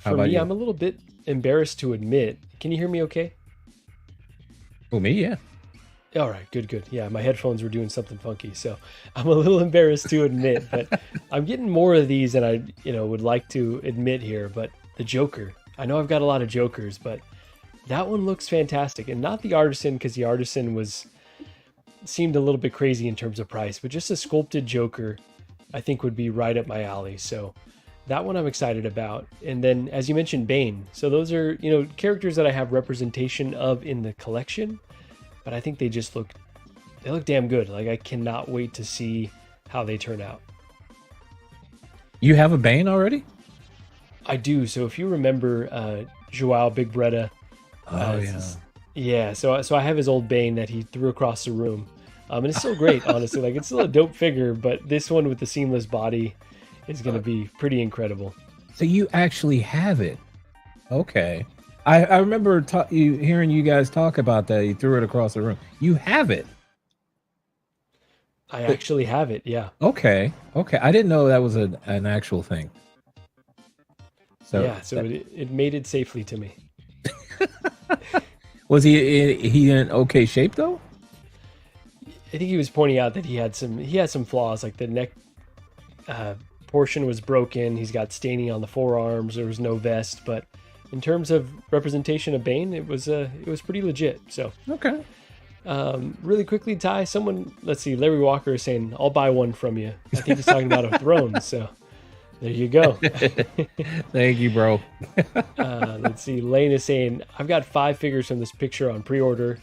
How For about me, you? I'm a little bit embarrassed to admit. Can you hear me okay? Oh, me, yeah. All right, good. Yeah, my headphones were doing something funky, so I'm a little embarrassed to admit, but I'm getting more of these than I, would like to admit here. But the Joker, I know I've got a lot of Jokers, but that one looks fantastic, and not the Artisan because the Artisan seemed a little bit crazy in terms of price, but just a sculpted Joker, I think would be right up my alley. So that one I'm excited about. And then, as you mentioned, Bane. So those are characters that I have representation of in the collection, but I think they look damn good. Like, I cannot wait to see how they turn out. You have a Bane already? I do. So if you remember Joao Big Bretta, Oh, yeah. yeah. So I have his old Bane that he threw across the room, and it's still great, honestly. Like, it's still a dope figure, but this one with the seamless body is going to be pretty incredible. So you actually have it. Okay. I remember hearing you guys talk about that. You threw it across the room. You have it. I actually have it. Yeah. Okay. I didn't know that was an actual thing. So yeah. So it made it safely to me. Was he in okay shape though? I think he was pointing out that he had some flaws, like the neck portion was broken. He's got staining on the forearms. There was no vest, but in terms of representation of Bane, it was pretty legit. So okay. Really quickly, Ty, let's see, Larry Walker is saying, I'll buy one from you. I think he's talking about a throne. So there you go. Thank you, bro. Let's see. Lane is saying, I've got 5 figures from this picture on pre-order.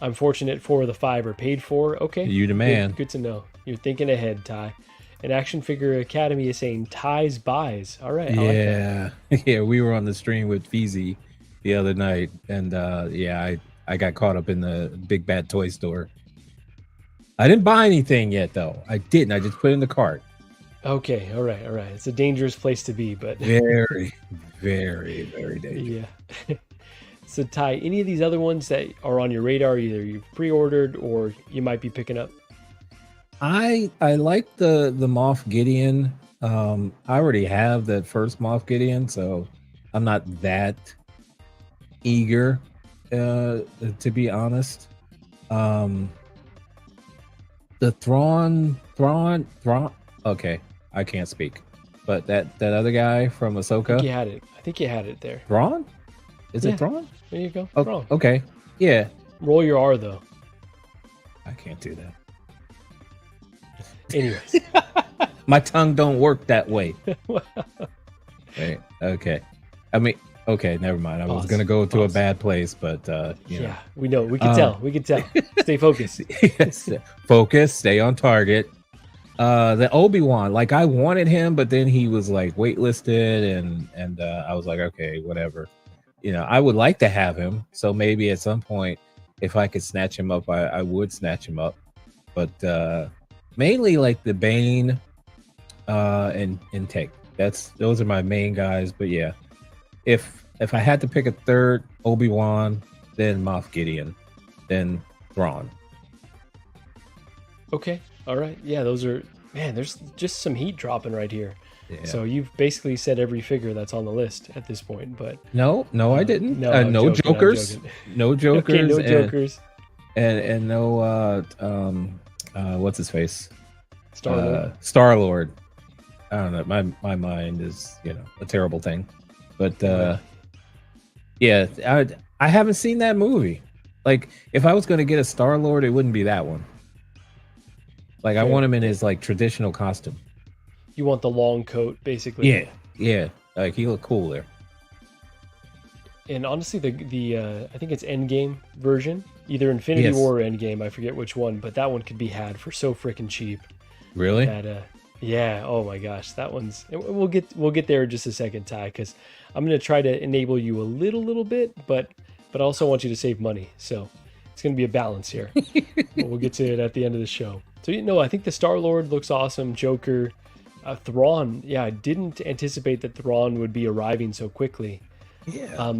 I'm fortunate 4 of the 5 are paid for. Okay. You the man. Good to know. You're thinking ahead, Ty. And Action Figure Academy is saying Ty's buys. All right. Yeah. Yeah. We were on the stream with Feezy the other night. And I got caught up in the big bad toy store. I didn't buy anything yet, though. I didn't. I just put it in the cart. Okay. All right. It's a dangerous place to be, but very, very, very dangerous. Yeah. So, Ty, any of these other ones that are on your radar, either you've pre-ordered or you might be picking up? I like the Moff Gideon. I already have that first Moff Gideon, so I'm not that eager, to be honest. The Thrawn. Okay, I can't speak. But that other guy from Ahsoka. I think you had it there. Thrawn? Is it Thrawn? There you go. Oh, okay. Yeah. Roll your R though. I can't do that. Anyways. My tongue don't work that way. Wait, okay. I mean, okay, never mind. I was gonna go to a bad place, but yeah, we know. We can tell. We can tell. Stay focused. Yes. Focus, stay on target. The Obi-Wan, like I wanted him, but then he was like waitlisted and I was like, okay, whatever. I would like to have him, so maybe at some point, if I could snatch him up, I would snatch him up. But mainly like the Bane and Tech. Those are my main guys. But yeah, if I had to pick a third, Obi-Wan, then Moff Gideon, then Thrawn. Okay, all right. Yeah, those are, man, there's just some heat dropping right here. Yeah. So you've basically said every figure that's on the list at this point, but no, I didn't. No, no joking, Jokers, no Jokers, okay, no Jokers, and no what's his face, Star-Lord. I don't know. My mind is a terrible thing, but yeah, I haven't seen that movie. Like if I was going to get a Star-Lord, it wouldn't be that one. Like I want him in his like traditional costume. You want the long coat, basically. Yeah. Like he looked cool there. And honestly, the I think it's Endgame version, either Infinity War or Endgame. I forget which one, but that one could be had for so freaking cheap. Really? That yeah. Oh my gosh, that one's. We'll get there in just a second, Ty, because I'm gonna try to enable you a little bit, but I also want you to save money. So it's gonna be a balance here. But we'll get to it at the end of the show. So I think the Star-Lord looks awesome. Joker. Thrawn, I didn't anticipate that Thrawn would be arriving so quickly. Yeah.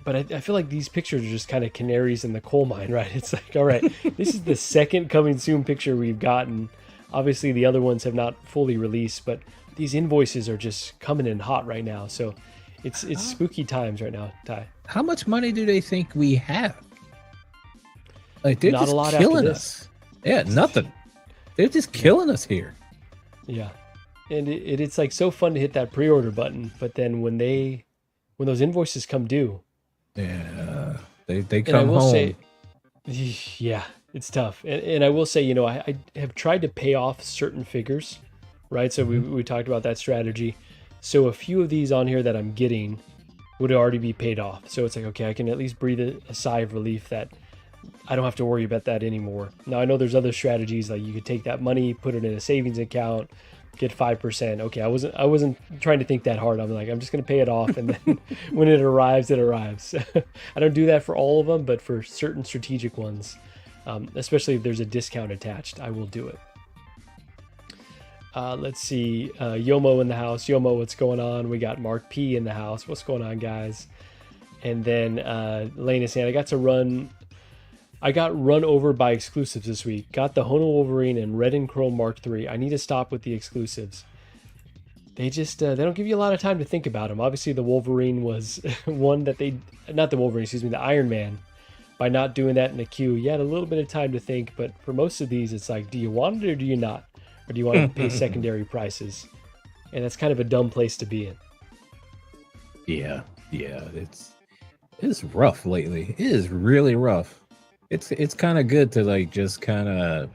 but I feel like these pictures are just kind of canaries in the coal mine, right? It's like, all right, this is the second coming soon picture we've gotten. Obviously, the other ones have not fully released, but these invoices are just coming in hot right now. So it's spooky times right now, Ty. How much money do they think we have? Like, they're Not just a lot killing after us. Yeah, nothing. They're just killing us here. Yeah. And it's like so fun to hit that pre-order button, but then when those invoices come due, yeah, they and I come will home. say, yeah, it's tough. And I will say, you know, I have tried to pay off certain figures, right? So we talked about that strategy. So a few of these on here that I'm getting would already be paid off. So it's like, okay, I can at least breathe a sigh of relief that I don't have to worry about that anymore. Now I know there's other strategies, like you could take that money, put it in a savings account, get 5%. Okay, I wasn't trying to think that hard. I'm like, I'm just gonna pay it off, and then when it arrives, it arrives. I don't do that for all of them, but for certain strategic ones, especially if there's a discount attached, I will do it. Let's see, Yomo in the house. Yomo, what's going on? We got Mark P in the house. What's going on, guys? And then Lane is saying, I got run over by exclusives this week. Got the Hono Wolverine and Red and Chrome Mark III. I need to stop with the exclusives. They just they don't give you a lot of time to think about them. Obviously, the Wolverine was one that the Iron Man. By not doing that in the queue, you had a little bit of time to think. But for most of these, it's like, do you want it or do you not? Or do you want to pay secondary prices? And that's kind of a dumb place to be in. Yeah, it's rough lately. It is really rough. It's kind of good to like just kind of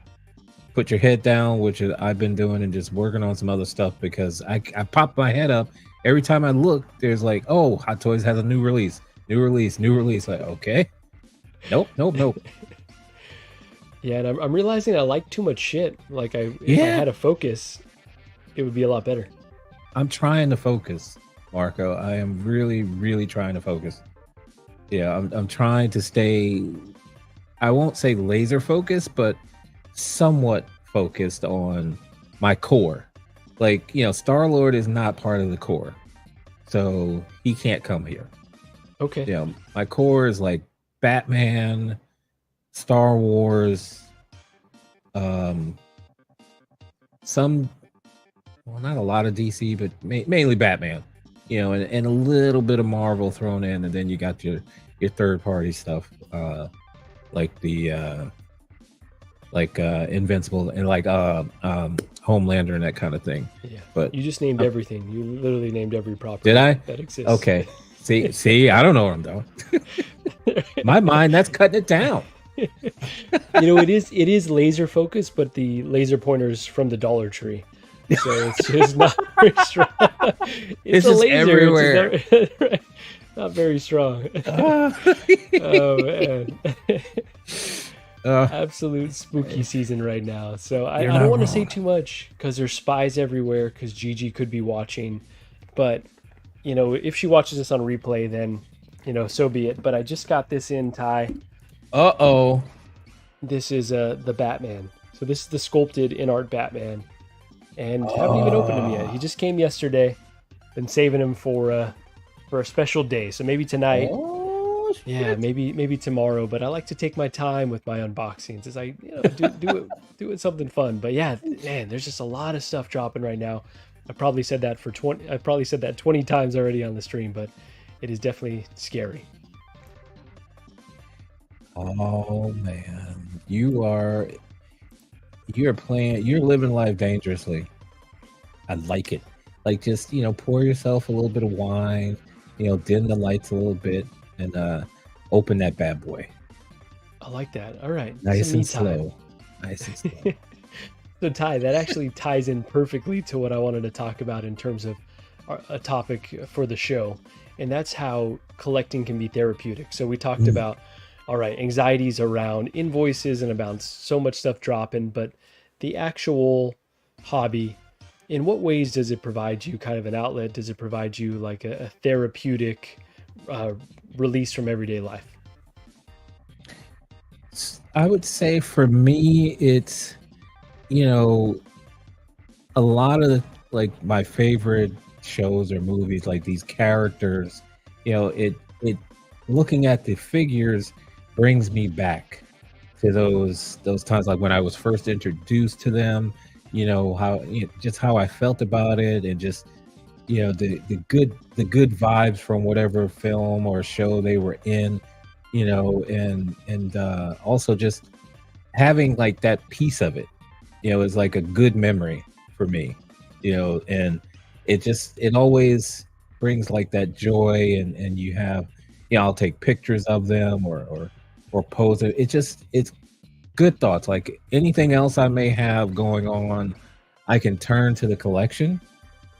put your head down, which I've been doing, and just working on some other stuff, because I pop my head up every time I look. There's like, oh, Hot Toys has a new release. Like, okay, nope. Yeah, and I'm realizing I like too much shit. Like if I had a focus, it would be a lot better. I'm trying to focus, Marco. I am really, really trying to focus. Yeah, I'm trying to stay, I won't say laser focused, but somewhat focused on my core. Like, you know, Star-Lord is not part of the core, so he can't come here. Okay. Yeah, my core is like Batman, Star Wars, not a lot of DC, but mainly Batman. You know, and a little bit of Marvel thrown in, and then you got your third party stuff, like the Invincible and like Homelander and that kind of thing. Yeah, but you just named everything. You literally named every property. Did I? That exists. Okay. See, I don't know what I'm doing. My mind, that's cutting it down. You know, it is laser focused, but the laser pointer's from the Dollar Tree, so it's just not very strong. It's a laser everywhere. It's not very strong. Oh man. Absolute spooky season right now. So I don't want to say too much because there's spies everywhere, because Gigi could be watching. But, you know, if she watches this on replay, then, you know, so be it. But I just got this in, Ty. Uh-oh. This is the Batman. So this is the sculpted in-art Batman. And haven't even opened him yet. He just came yesterday. Been saving him for a special day. So maybe tonight. Yeah, maybe tomorrow, but I like to take my time with my unboxings as I, you know, do it something fun. But yeah, man, there's just a lot of stuff dropping right now. I probably said that 20 times already on the stream, but it is definitely scary. Oh man, you're living life dangerously. I like it. Like, just, you know, pour yourself a little bit of wine, you know, dim the lights a little bit, and open that bad boy. I like that. All right. Nice and slow. So Ty, that actually ties in perfectly to what I wanted to talk about in terms of a topic for the show. And that's how collecting can be therapeutic. So we talked about, all right, anxieties around invoices and about so much stuff dropping, but the actual hobby, in what ways does it provide you kind of an outlet? Does it provide you like a therapeutic release from everyday life? I would say for me, it's, you know, a lot of like my favorite shows or movies, like these characters, you know, it looking at the figures brings me back to those times, like when I was first introduced to them. How just how I felt about it, and just the good vibes from whatever film or show they were in, and also just having like that piece of it, is like a good memory for me, and it always brings like that joy, and you have, I'll take pictures of them, or pose it. It's good thoughts. Like anything else I may have going on, I can turn to the collection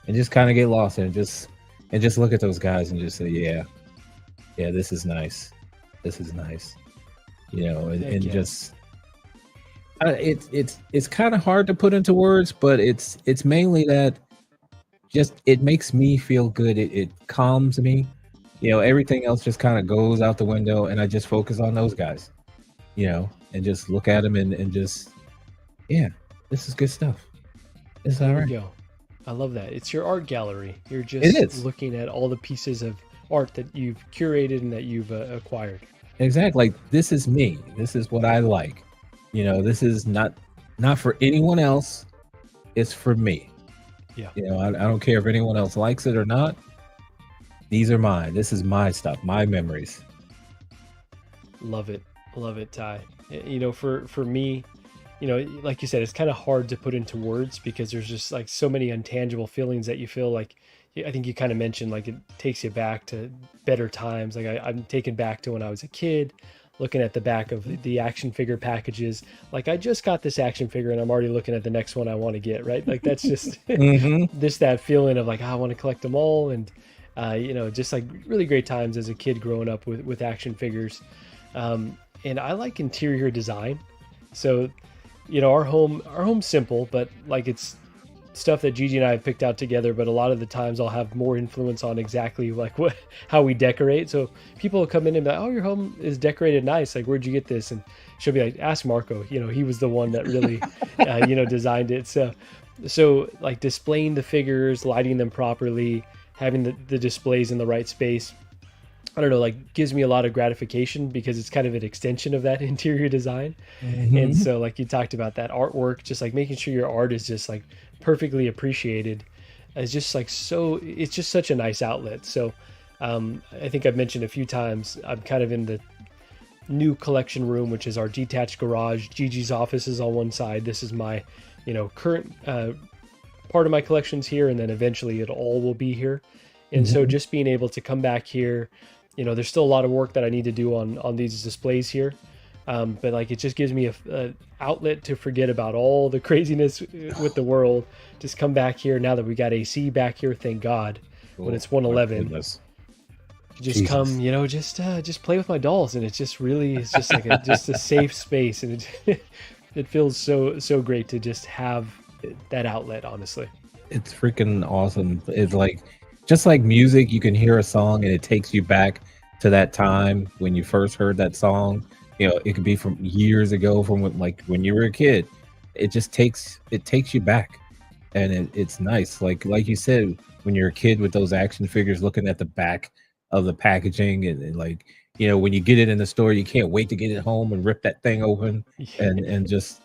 and just kind of get lost in it, and just look at those guys and just say, yeah, this is nice. This is nice. And yeah. just it's kind of hard to put into words, but it's mainly that just it makes me feel good. It calms me. Everything else just kind of goes out the window, and I just focus on those guys. And just look at them, and just, yeah, this is good stuff. It's all There right. you go. I love that. It's your art gallery. You're It just is. looking at all the pieces of art that you've curated and that you've acquired. Exactly. Like, this is me. This is what I like. This is not for anyone else. It's for me. Yeah. I don't care if anyone else likes it or not. These are mine. This is my stuff, my memories. Love it. Love it, Ty. For me, like you said, it's kind of hard to put into words because there's just like so many intangible feelings that you feel like. I think you kind of mentioned like it takes you back to better times. Like I'm taken back to when I was a kid, looking at the back of the action figure packages. Like I just got this action figure and I'm already looking at the next one I want to get. Right? Like that's just just that feeling of like, I want to collect them all, and just like really great times as a kid growing up with action figures. And I like interior design. So, our home's simple, but like it's stuff that Gigi and I have picked out together. But a lot of the times I'll have more influence on exactly like how we decorate. So people will come in and be like, "Oh, your home is decorated nice. Like, where'd you get this?" And she'll be like, "Ask Marco. He was the one that really, designed it." So like displaying the figures, lighting them properly, having the displays in the right space. I don't know, like gives me a lot of gratification because it's kind of an extension of that interior design. And so like you talked about that artwork, just like making sure your art is just like perfectly appreciated is just like, so it's just such a nice outlet. So I think I've mentioned a few times, I'm kind of in the new collection room, which is our detached garage. Gigi's office is on one side. This is my, current part of my collections here. And then eventually it all will be here. And so just being able to come back here, there's still a lot of work that I need to do on these displays here. But like, it just gives me a outlet to forget about all the craziness with the world. Just come back here now that we got AC back here. Thank God. When it's 111, just Jesus. come, just play with my dolls. And it's just really, it's just like just a safe space. And it feels so great to just have that outlet, honestly. It's freaking awesome. It's like, just like music, you can hear a song and it takes you back to that time when you first heard that song. It could be from years ago, from when you were a kid. It takes you back, and it's nice. Like you said, when you're a kid with those action figures, looking at the back of the packaging, and like, when you get it in the store, you can't wait to get it home and rip that thing open and just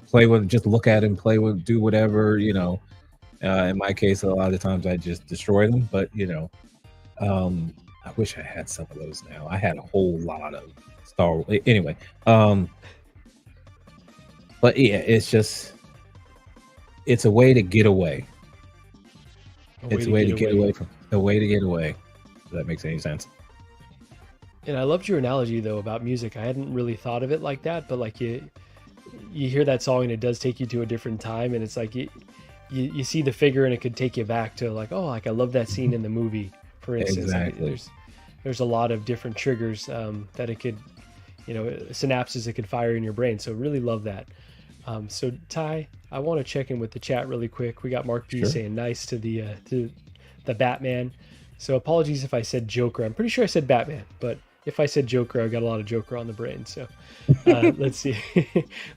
play with, just look at it, play with, do whatever. In my case, a lot of times I just destroy them, but I wish I had some of those now. I had a whole lot of Star Wars. Anyway, but yeah, it's a way to get away. It's a way to get away from a way to get away. If that makes any sense. And I loved your analogy though about music. I hadn't really thought of it like that, but like you hear that song and it does take you to a different time, and it's like you see the figure and it could take you back to like, oh, like I love that scene in the movie, for instance. Exactly. Like there's a lot of different triggers that it could, synapses it could fire in your brain. So really love that. So Ty, I want to check in with the chat really quick. We got Mark B saying nice to the Batman. So apologies if I said Joker. I'm pretty sure I said Batman, but if I said Joker, I got a lot of Joker on the brain. So let's see.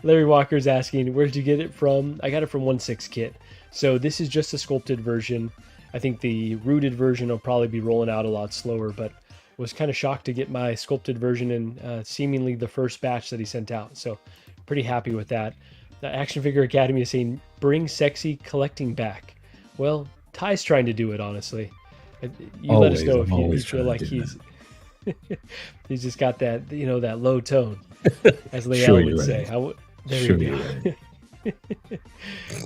Larry Walker's asking, where did you get it from? I got it from 1/6 Kit. So this is just a sculpted version. I think the rooted version will probably be rolling out a lot slower, but was kind of shocked to get my sculpted version in seemingly the first batch that he sent out. So pretty happy with that. The Action Figure Academy is saying, bring sexy collecting back. Well, Ty's trying to do it, honestly. You let us know if you feel like he's he's just got that, that low tone, as Leal would say. There we go.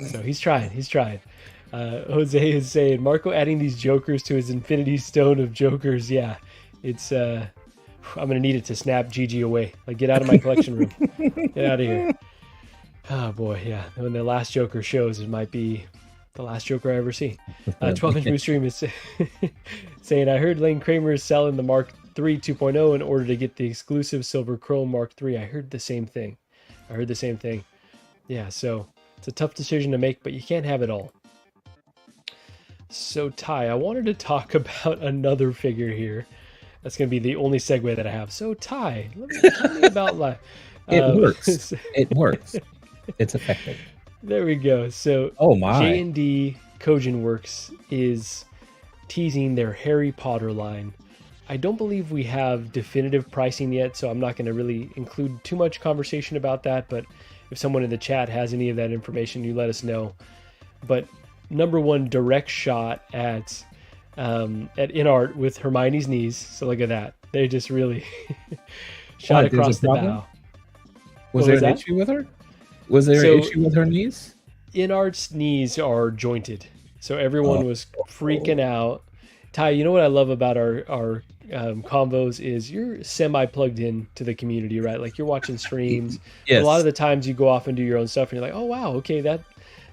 So he's trying. Jose is saying, Marco adding these Jokers to his Infinity Stone of Jokers. Yeah, it's I'm gonna need it to snap GG away. Like, get out of my collection room. Get out of here. Oh boy, yeah. When the last Joker shows, it might be the last Joker I ever see. 12-inch Moose Stream is saying, I heard Lane Kramer is selling the Mark III 2.0 in order to get the exclusive Silver Chrome Mark III. I heard the same thing. Yeah, so it's a tough decision to make, but you can't have it all. So Ty, I wanted to talk about another figure here. That's going to be the only segue that I have. So Ty, tell me about life. It works. It works. It's effective. There we go. So J&D Kojin Works is teasing their Harry Potter line. I don't believe we have definitive pricing yet, so I'm not going to really include too much conversation about that, but if someone in the chat has any of that information, you let us know. But number one, direct shot at InArt with Hermione's knees. So look at that. They just really shot across the bow. Was there an issue with her? Was there an issue with her knees? InArt's knees are jointed. So everyone was freaking out. Ty, you know what I love about our convos is you're semi-plugged in to the community, right? Like, you're watching streams. Yes. A lot of the times you go off and do your own stuff and you're like, oh, wow, okay, that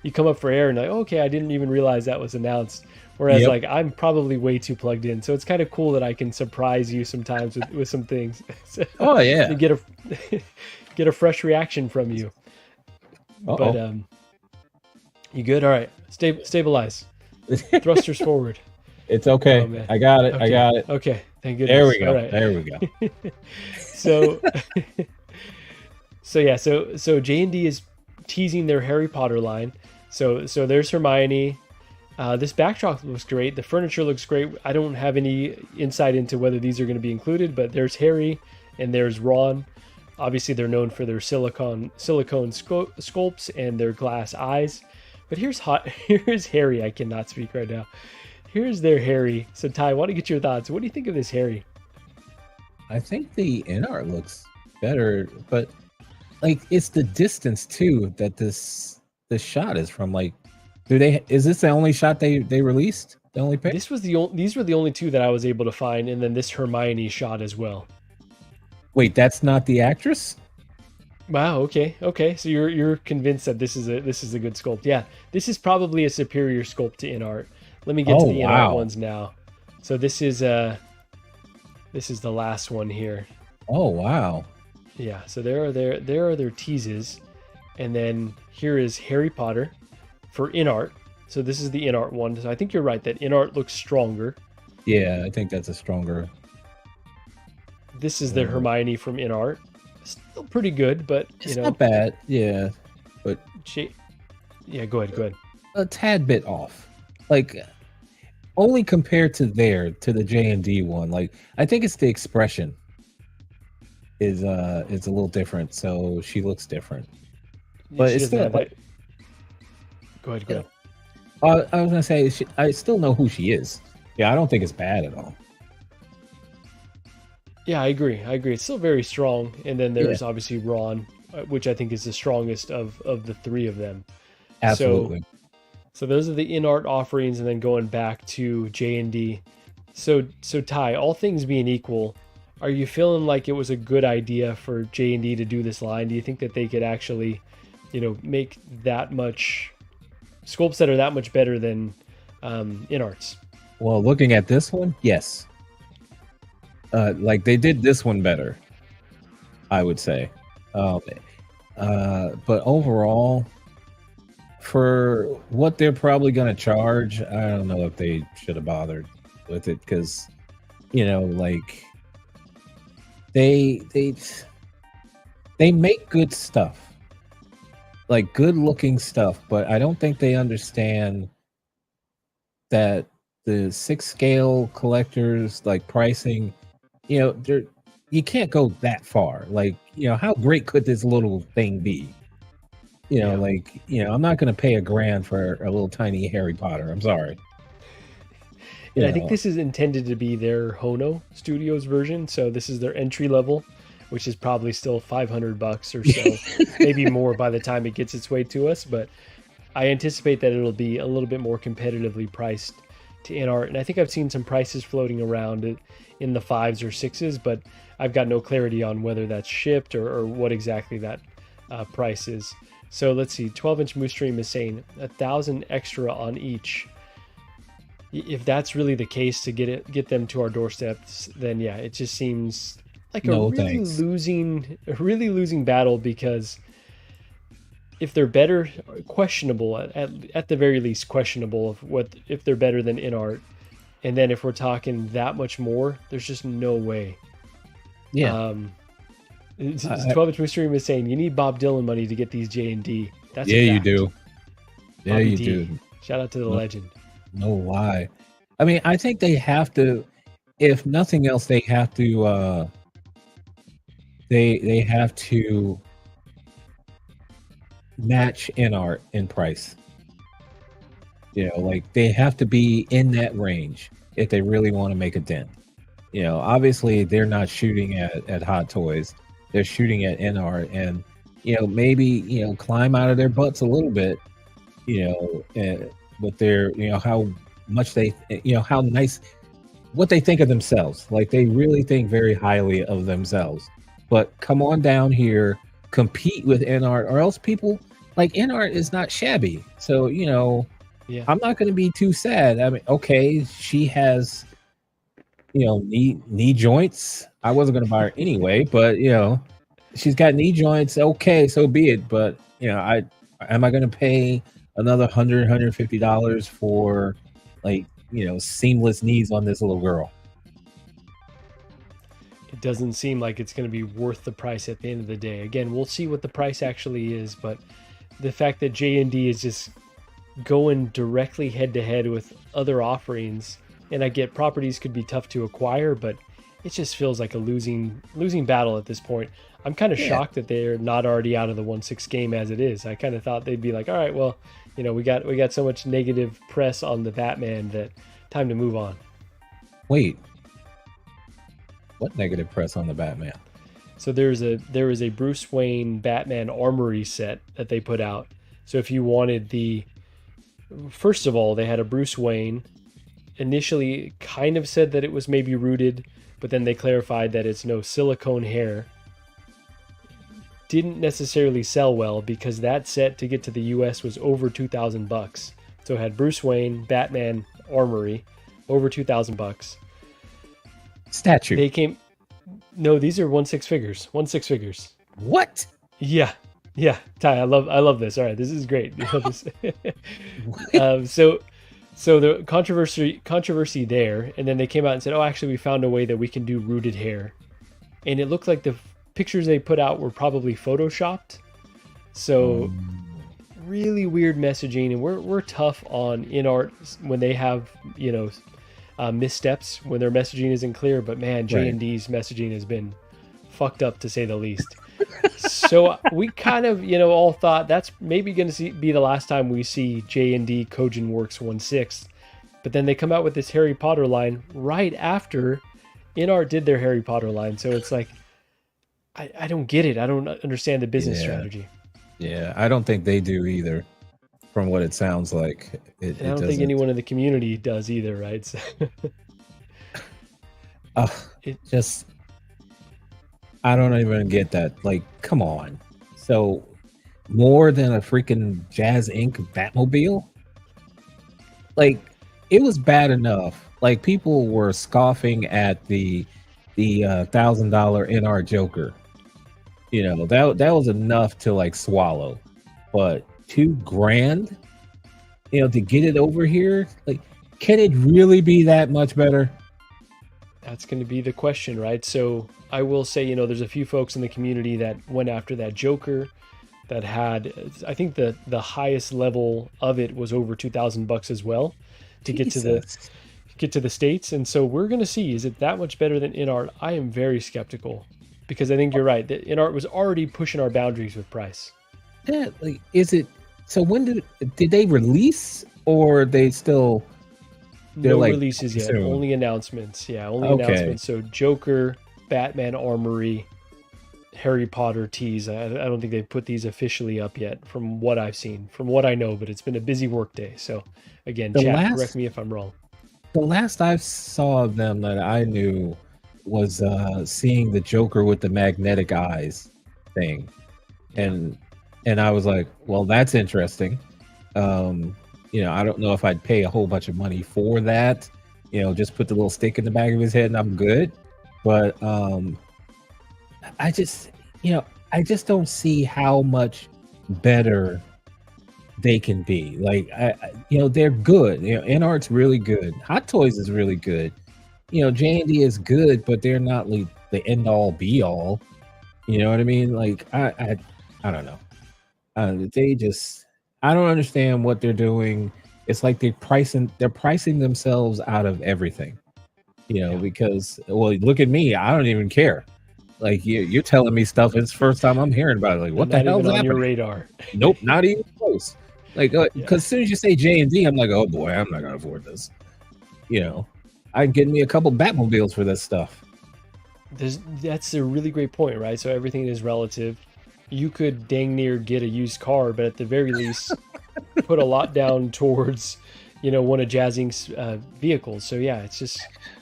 you come up for air and like, okay, I didn't even realize that was announced. Whereas like, I'm probably way too plugged in. So it's kind of cool that I can surprise you sometimes with some things. So, to get a fresh reaction from you. But you good? All right. Stabilize. Thrusters forward. It's okay. Oh, I got it. Okay. I got it. Okay. Thank goodness. There we go. All right. There we go. So J&D is teasing their Harry Potter line. So there's Hermione. This backdrop looks great. The furniture looks great. I don't have any insight into whether these are going to be included, but there's Harry and there's Ron. Obviously, they're known for their silicone sculpts and their glass eyes. But here's Harry. I cannot speak right now. Here's their Harry. So Ty, I want to get your thoughts. What do you think of this Harry? I think the InArt looks better, but like, it's the distance too that this shot is from. Like, is this the only shot they released? The only pick? These were the only two that I was able to find, and then this Hermione shot as well. Wait, that's not the actress? Wow. Okay. So you're convinced that this is a good sculpt? Yeah, this is probably a superior sculpt to InArt. Let me get to the InArt ones now. So this is the last one here. Oh wow. Yeah. So there are their teases, and then here is Harry Potter for InArt. So this is the InArt one. So I think you're right that InArt looks stronger. Yeah, I think that's a stronger. This is the Hermione from InArt. Still pretty good, but it's not bad. Yeah, but go ahead. A tad bit off, like only compared to the J&D one. Like, I think it's the expression is a little different, so she looks different. But it's still like, go ahead. I was gonna say I still know who she is. Yeah, I don't think it's bad at all. Yeah, I agree. It's still very strong. And then there's obviously Ron, which I think is the strongest of the three of them. Absolutely. So those are the InArt offerings, and then going back to J&D. So Ty, all things being equal, are you feeling like it was a good idea for J&D to do this line? Do you think that they could actually, make that much sculpts that are that much better than InArt's? Well, looking at this one, yes. Like, they did this one better, I would say. But overall, for what they're probably going to charge, I don't know if they should have bothered with it, because, like, they make good stuff, like good looking stuff, but I don't think they understand that the 6 scale collectors, like, pricing you know, there you can't go that far. Like, you know, how great could this little thing be? You know, Yeah. like, you know, I'm not going to pay $1,000 for a little tiny Harry Potter. I'm sorry. And You I think know, this is intended to be their Hono Studios version. So this is their entry level, which is probably still $500 or so, maybe more by the time it gets its way to us. But I anticipate that it'll be a little bit more competitively priced to InArt. And I think I've seen some prices floating around in the 5s or 6s, but I've got no clarity on whether that's shipped or what exactly that price is. So let's see, 12-inch Moose Stream is saying 1,000 extra on each. If that's really the case to get them to our doorsteps, then yeah, it just seems like no a thanks. really losing battle, because if they're better, questionable at the very least, questionable of what if they're better than InArt, and then if we're talking that much more, there's just no way. Yeah. 12-inch Mystery is saying you need Bob Dylan money to get these J&D. That's Yeah, a you fact. do. Yeah, Bobby you D. do. Shout out to the No. legend. No lie. I mean, I think they have to, if nothing else, they have to they have to match InArt in price. You know, like they have to be in that range if they really want to make a dent. You know, obviously they're not shooting at Hot Toys. They're shooting at InArt, and you know, maybe, you know, climb out of their butts a little bit, you know, with their, you know, how much they, you know, how nice, what they think of themselves. Like they really think very highly of themselves. But come on down here, compete with InArt, or else people like InArt is not shabby. So, you know, Yeah. I'm not going to be too sad. I mean, okay, she has, you know, knee joints. I wasn't going to buy her anyway, but you know, she's got knee joints. Okay, so be it. But you know, am I going to pay another $150 for, like, you know, seamless knees on this little girl? It doesn't seem like it's going to be worth the price at the end of the day. Again, we'll see what the price actually is, but the fact that J&D is just going directly head to head with other offerings, and I get properties could be tough to acquire, but it just feels like a losing battle at this point. I'm kind of shocked that they're not already out of the 1/6 game as it is. I kind of thought they'd be like, all right, well, you know, we got so much negative press on the Batman that time to move on. Wait, what negative press on the Batman? So there was a Bruce Wayne Batman Armory set that they put out. So if you wanted first of all, they had a Bruce Wayne. Initially kind of said that it was maybe rooted, but then they clarified that it's no silicone hair. Didn't necessarily sell well because that set to get to the US was over $2,000. So it had Bruce Wayne, Batman, Armory, over $2,000. Statue. They came. No, these are 1/6 figures. 1/6 figures. What? Yeah. Ty, I love this. All right, this is great. So the controversy there, and then they came out and said, "Oh, actually, we found a way that we can do rooted hair," and it looked like the pictures they put out were probably photoshopped. So really weird messaging, and we're tough on InArt when they have, you know, missteps when their messaging isn't clear. But man, J&D's messaging has been fucked up to say the least. So we kind of, you know, all thought that's maybe going to be the last time we see J&D Kojin Works 1/6. But then they come out with this Harry Potter line right after InArt did their Harry Potter line. So it's like, I don't get it. I don't understand the business strategy. Yeah, I don't think they do either, from what it sounds like. I don't think anyone in the community does either, right? So I don't even get that. Like, come on. So, more than a freaking Jazz Inc. Batmobile? Like, it was bad enough. Like, people were scoffing at the $1,000 NR Joker. You know, that was enough to like swallow. But $2,000, you know, to get it over here, like, can it really be that much better? That's going to be the question, right? So I will say, you know, there's a few folks in the community that went after that Joker that had, I think the highest level of it was over $2,000 as well to get to get to the States. And so we're going to see, is it that much better than InArt? I am very skeptical because I think you're right. That InArt was already pushing our boundaries with price. Yeah, like, is it? So when did they release, or they still? No like, releases yet, soon? only announcements. Yeah, only Okay. announcements. So Joker, Batman Armory, Harry Potter tease. I don't think they've put these officially up yet from what I've seen, from what I know, but it's been a busy work day. So again, chat, correct me if I'm wrong. The last I saw of them that I knew was seeing the Joker with the magnetic eyes thing. And I was like, well, that's interesting. I don't know if I'd pay a whole bunch of money for that. Just put the little stick in the back of his head and I'm good. But I just don't see how much better they can be. Like, they're good. InArt's really good. Hot Toys is really good. J&D is good, but they're not like the end all be all. You know what I mean? Like, I don't know. I don't understand what they're doing. It's like they're pricing themselves out of everything. Because, well, look at me. I don't even care. Like, you're telling me stuff. It's the first time I'm hearing about it. Like, what the hell is on happening? Your radar? Nope, not even close. Like, because as soon as you say J&D, I'm like, oh boy, I'm not gonna afford this. I can get me a couple Batmobiles for this stuff. That's a really great point, right? So everything is relative. You could dang near get a used car, but at the very least, put a lot down towards, one of Jazzing's vehicles. So yeah, it's just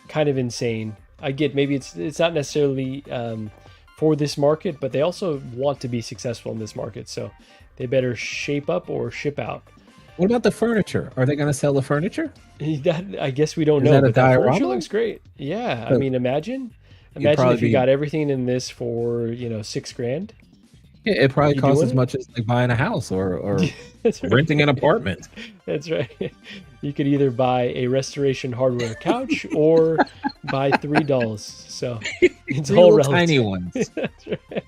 kind of insane. I get maybe it's not necessarily for this market, but they also want to be successful in this market. So they better shape up or ship out. What about the furniture? Are they going to sell the furniture? I guess we don't know, but that furniture looks great. Yeah, I mean, imagine if you got everything in this for $6,000. Yeah, it probably costs as much as like buying a house or renting an apartment. That's right. You could either buy a Restoration Hardware couch or buy 3 dolls. So it's three all little relative. tiny ones. That's right.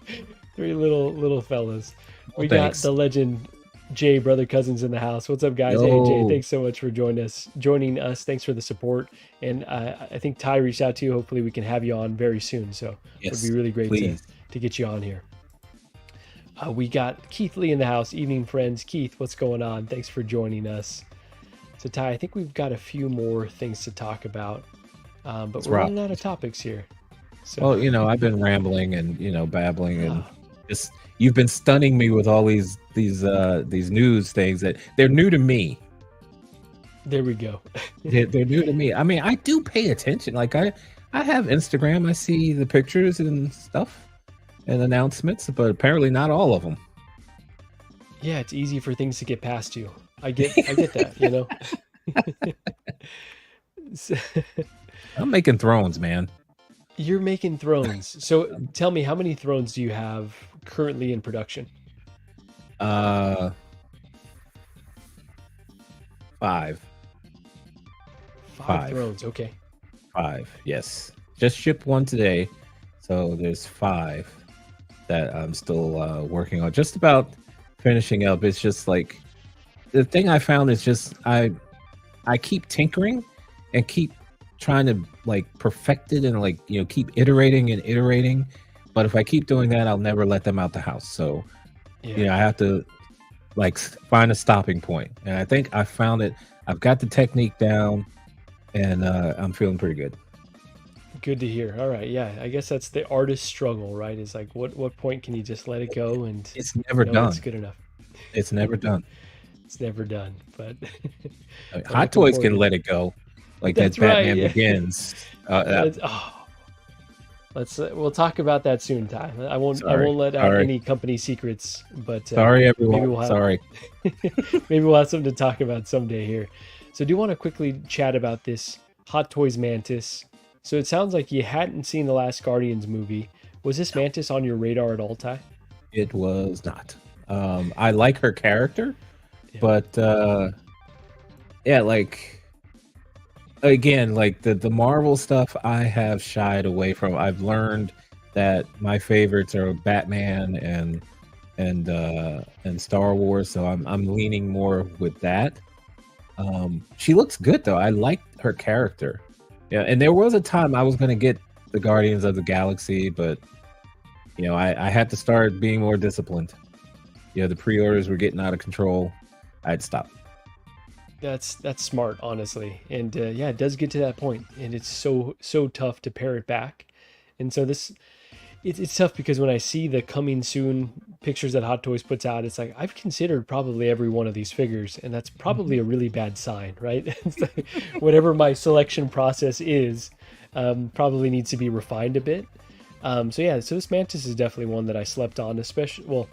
3 little fellas. We got the legend Jay, brother cousins in the house. What's up, guys? Yo. Hey, Jay, thanks so much for joining us. Thanks for the support. And I think Ty reached out to you. Hopefully we can have you on very soon. So it would be really great to get you on here. We got Keith Lee in the house. Evening, friends. Keith, what's going on? Thanks for joining us. So, Ty, I think we've got a few more things to talk about, but we're running out of topics here. So, well, I've been rambling and babbling, and just you've been stunning me with all these news things that they're new to me. There we go. they're new to me. I mean, I do pay attention. Like I have Instagram. I see the pictures and stuff and announcements, but apparently not all of them. Yeah, it's easy for things to get past you. I get that, I'm making thrones, man. You're making thrones. So tell me, how many thrones do you have currently in production? 5. 5 thrones, okay. 5, yes. Just shipped one today, so there's 5 that I'm still working on. Just about finishing up. It's just like the thing I found is just I keep tinkering and keep trying to like perfect it and like keep iterating and iterating. But if I keep doing that, I'll never let them out the house. So I have to like find a stopping point. And I think I found it. I've got the technique down, and I'm feeling pretty good. Good to hear. All right, yeah. I guess that's the artist struggle, right? Is like what point can you just let it go and it's never done. It's good enough. It's never done. It's never done. But Hot Toys can let it go, like that Batman Begins. We'll talk about that soon, Ty. I won't let out any company secrets. But sorry, everyone. Sorry. Maybe we'll have something to talk about someday here. So, do you want to quickly chat about this Hot Toys Mantis? So it sounds like you hadn't seen the last Guardians movie. Was this Mantis on your radar at all, Ty? It was not. I like her character, but like again, like the Marvel stuff, I have shied away from. I've learned that my favorites are Batman and Star Wars, so I'm leaning more with that. She looks good though. I like her character. Yeah, and there was a time I was going to get the Guardians of the Galaxy, but I had to start being more disciplined. The pre-orders were getting out of control. I had to stop. That's smart, honestly, and yeah, it does get to that point, and it's so tough to pare it back, and so it's tough because when I see the coming soon pictures that Hot Toys puts out, it's like I've considered probably every one of these figures, and that's probably a really bad sign, right? It's like, whatever my selection process is, probably needs to be refined a bit. So this Mantis is definitely one that I slept on, especially,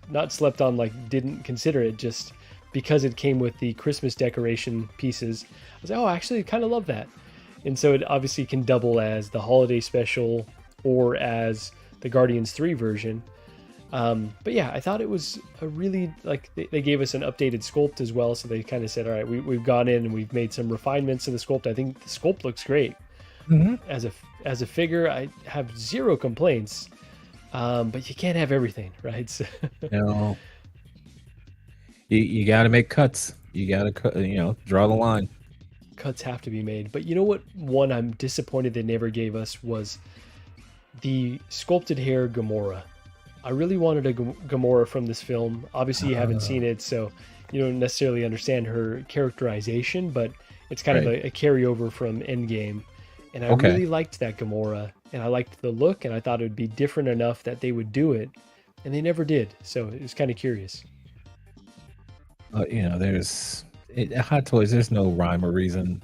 not slept on, like didn't consider it, just because it came with the Christmas decoration pieces. I was like, oh, I actually kind of love that. And so it obviously can double as the holiday special or as the Guardians 3 version. But yeah, I thought it was a really, like, they gave us an updated sculpt as well. So they kind of said, all right, we've gone in and we've made some refinements in the sculpt. I think the sculpt looks great. Mm-hmm. As a figure, I have zero complaints. But you can't have everything, right? So no. You got to make cuts. You got to, draw the line. Cuts have to be made. But you know what one I'm disappointed they never gave us was the sculpted hair Gamora. I really wanted a Gamora from this film. Obviously, you haven't seen it, so you don't necessarily understand her characterization, but it's kind of a carryover from Endgame. And I really liked that Gamora, and I liked the look, and I thought it would be different enough that they would do it, and they never did. So it was kind of curious. There's Hot Toys. There's no rhyme or reason,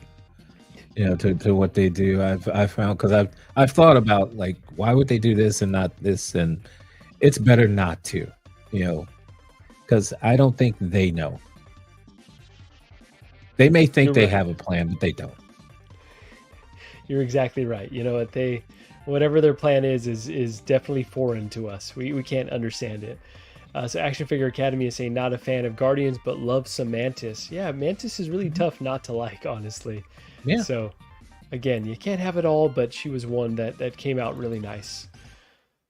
to what they do. I've found, because I've thought about, like, why would they do this and not this, and it's better not to, because I don't think they know. They may think they have a plan, but they don't. You're exactly right. Whatever their plan is definitely foreign to us. We can't understand it. So Action Figure Academy is saying not a fan of Guardians, but love some Mantis. Yeah, Mantis is really tough not to like, honestly. Yeah. So again, you can't have it all, but she was one that came out really nice.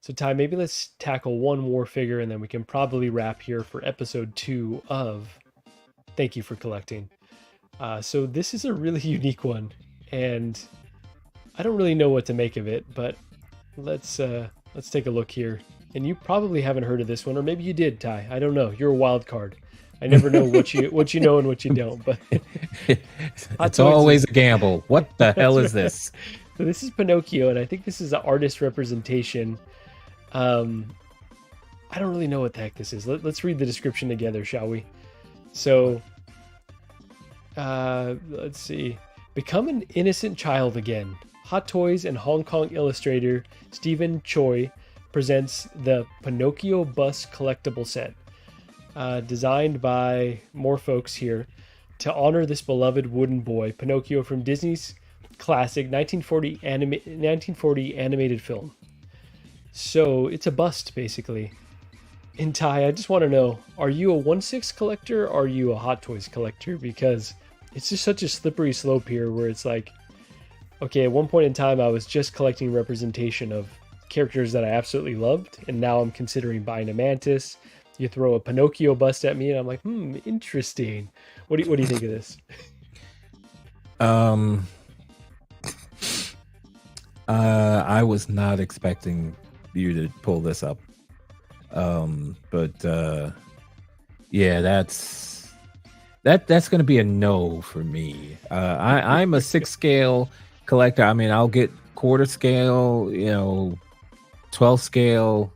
So Ty, maybe let's tackle one more figure, and then we can probably wrap here for episode 2 of Thank You for Collecting. So this is a really unique one, and I don't really know what to make of it, but let's take a look here. And you probably haven't heard of this one, or maybe you did, Ty. I don't know. You're a wild card. I never know what you know and what you don't. But it's always a gamble. What the hell is this? So this is Pinocchio, and I think this is an artist representation. I don't really know what the heck this is. Let's read the description together, shall we? So, let's see. Become an innocent child again. Hot Toys and Hong Kong illustrator Stephen Choi presents the Pinocchio Bus collectible set, designed by more folks here to honor this beloved wooden boy, Pinocchio, from Disney's classic 1940 animated film. So it's a bust, basically. And Ty, I just want to know, are you a 1/6 collector or are you a Hot Toys collector? Because it's just such a slippery slope here where it's like, okay, at one point in time I was just collecting representation of characters that I absolutely loved, and now I'm considering buying a Mantis. You throw a Pinocchio bust at me and I'm like, interesting. What do you think of this? I was not expecting you to pull this up. But yeah, that's going to be a no for me. I'm a 6 scale collector. I mean, I'll get quarter scale, 12 scale.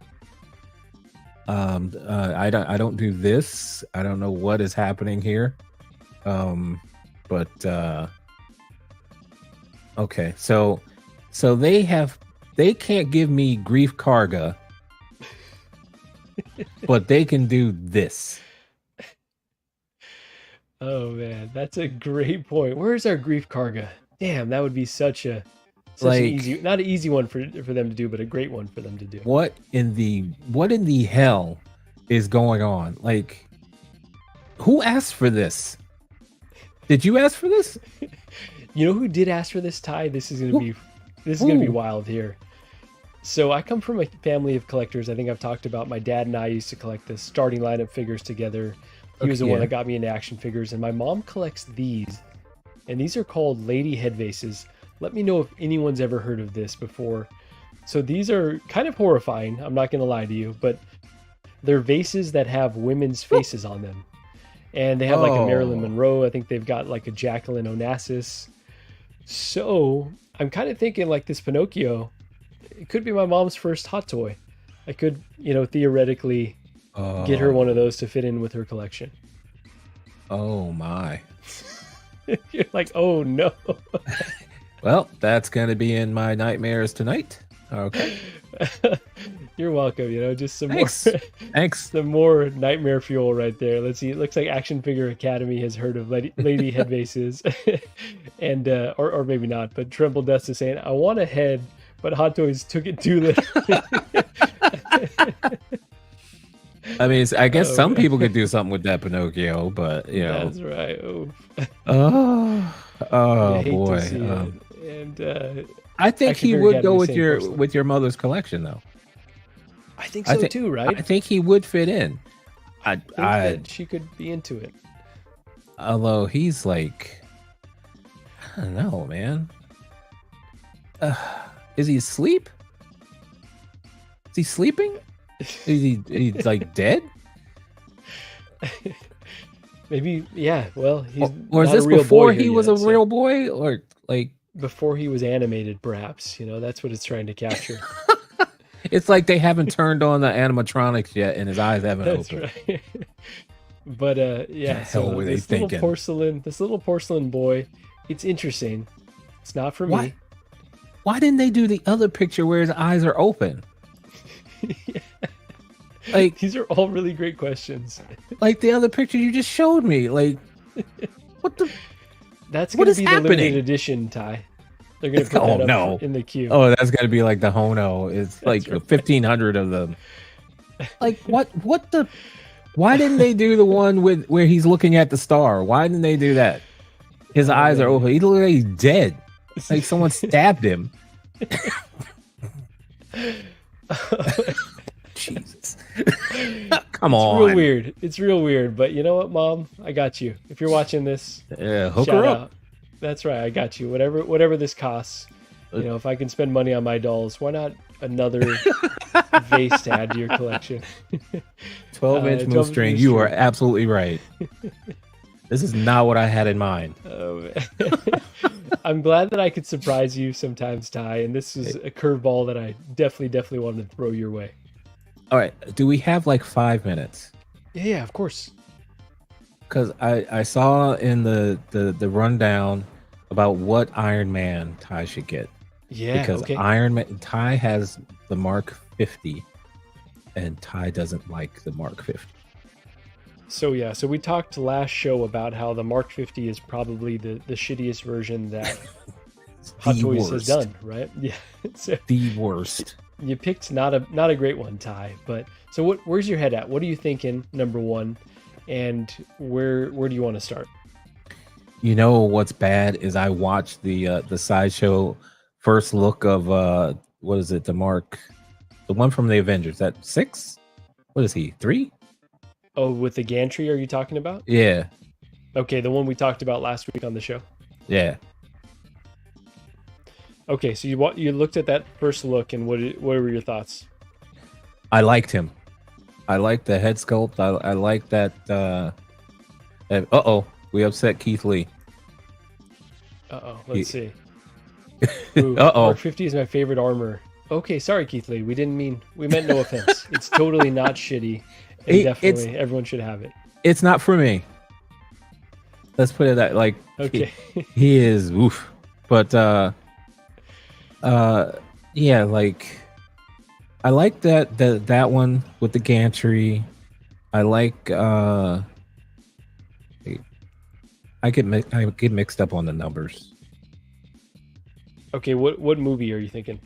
I don't do this. I don't know what is happening here. But okay, so they can't give me Grief Karga, but they can do this. Oh man, that's a great point. Where's our Grief Karga? Damn, that would be such an easy, not an easy one for them to do, but a great one for them to do. What in the hell is going on? Like, who asked for this? Did you ask for this? You know who did ask for this, Ty? This is gonna be wild here. So I come from a family of collectors. I think I've talked about my dad and I used to collect the starting lineup figures together. He was the one that got me into action figures, and my mom collects these and these are called lady head vases. Let me know if anyone's ever heard of this before. So these are kind of horrifying, I'm not going to lie to you, but they're vases that have women's faces on them. And they have like a Marilyn Monroe. I think they've got like a Jacqueline Onassis. So I'm kind of thinking like this Pinocchio, it could be my mom's first hot toy. I could, theoretically get her one of those to fit in with her collection. Oh my. You're like, oh no. Well, that's going to be in my nightmares tonight. Okay. You're welcome. Just some Thanks. more. Thanks. Some more nightmare fuel right there. Let's see. It looks like Action Figure Academy has heard of lady head vases, and or maybe not. But Tremble Dust is saying, "I want a head, but Hot Toys took it too literally." I mean, I guess some people could do something with that Pinocchio, but That's right. Oh, oh hate boy. to see it. And I think Action he Figure would Academy, go with same your person. with your mother's collection, though. I think so too, right? I think he would fit in. I think that she could be into it. Although he's like, I don't know, man. Is he asleep? Is he sleeping? He's like dead? Maybe, yeah. Well, he's or is not this a real before boy he here was yet, a so- real boy, or like before he was animated, perhaps. That's what it's trying to capture. it's like they haven't turned on the animatronics yet, and his eyes haven't That's opened. right. But yeah, The hell were they this little thinking? this little porcelain boy, it's interesting. It's not for me. Why didn't they do the other picture where his eyes are open? Yeah. Like These are all really great questions. like the other picture you just showed me. Like what the? That's What going to is be the happening? limited edition, Ty. They're going to put Oh, that up no. in the queue. Oh, that's got to be like the Hono. It's like right. 1,500 of them. Like what? What the? Why didn't they do the one with where he's looking at the star? Why didn't they do that? His eyes are open. He looks like he's dead. Like someone stabbed him. Jesus. Come on. It's real weird. It's real weird. But you know what, Mom? I got you. If you're watching this, Yeah, hook shout her up. out. That's right. I got you. Whatever this costs. If I can spend money on my dolls, why not another vase to add to your collection? 12-inch 12-inch move string. move You are string. absolutely right. This is not what I had in mind. I'm glad that I could surprise you sometimes, Ty. And this is a curveball that I definitely wanted to throw your way. All right. Do we have like 5 minutes? Yeah, of course. Because I saw in the rundown about what Iron Man Ty should get. Yeah, Because okay. Iron Man Ty has the Mark 50, and Ty doesn't like the Mark 50. So we talked last show about how the Mark 50 is probably the shittiest version that Hot The Toys has worst. done, right? Yeah. So The worst. you picked not a great one, Ty. But so where's your head at? What are you thinking? Number one, and where do you want to start? You know what's bad is I watched the sideshow first look of what is it, the one from the Avengers. That 6? What is he? 3? Oh, with the gantry, are you talking about? Yeah. Okay, the one we talked about last week on the show. Yeah. Okay, so you looked at that first look, and what were your thoughts? I liked him. I liked the head sculpt. I like that. We upset Keith Lee. Let's see. Ooh, Mark 50 is my favorite armor. Okay, sorry, Keith Lee. We meant no offense. It's totally not shitty. And definitely, everyone should have it. It's not for me. Let's put it that like. Okay. He is oof, but yeah, like I like that one with the gantry. I like I get mixed up on the numbers. Okay, what movie are you thinking?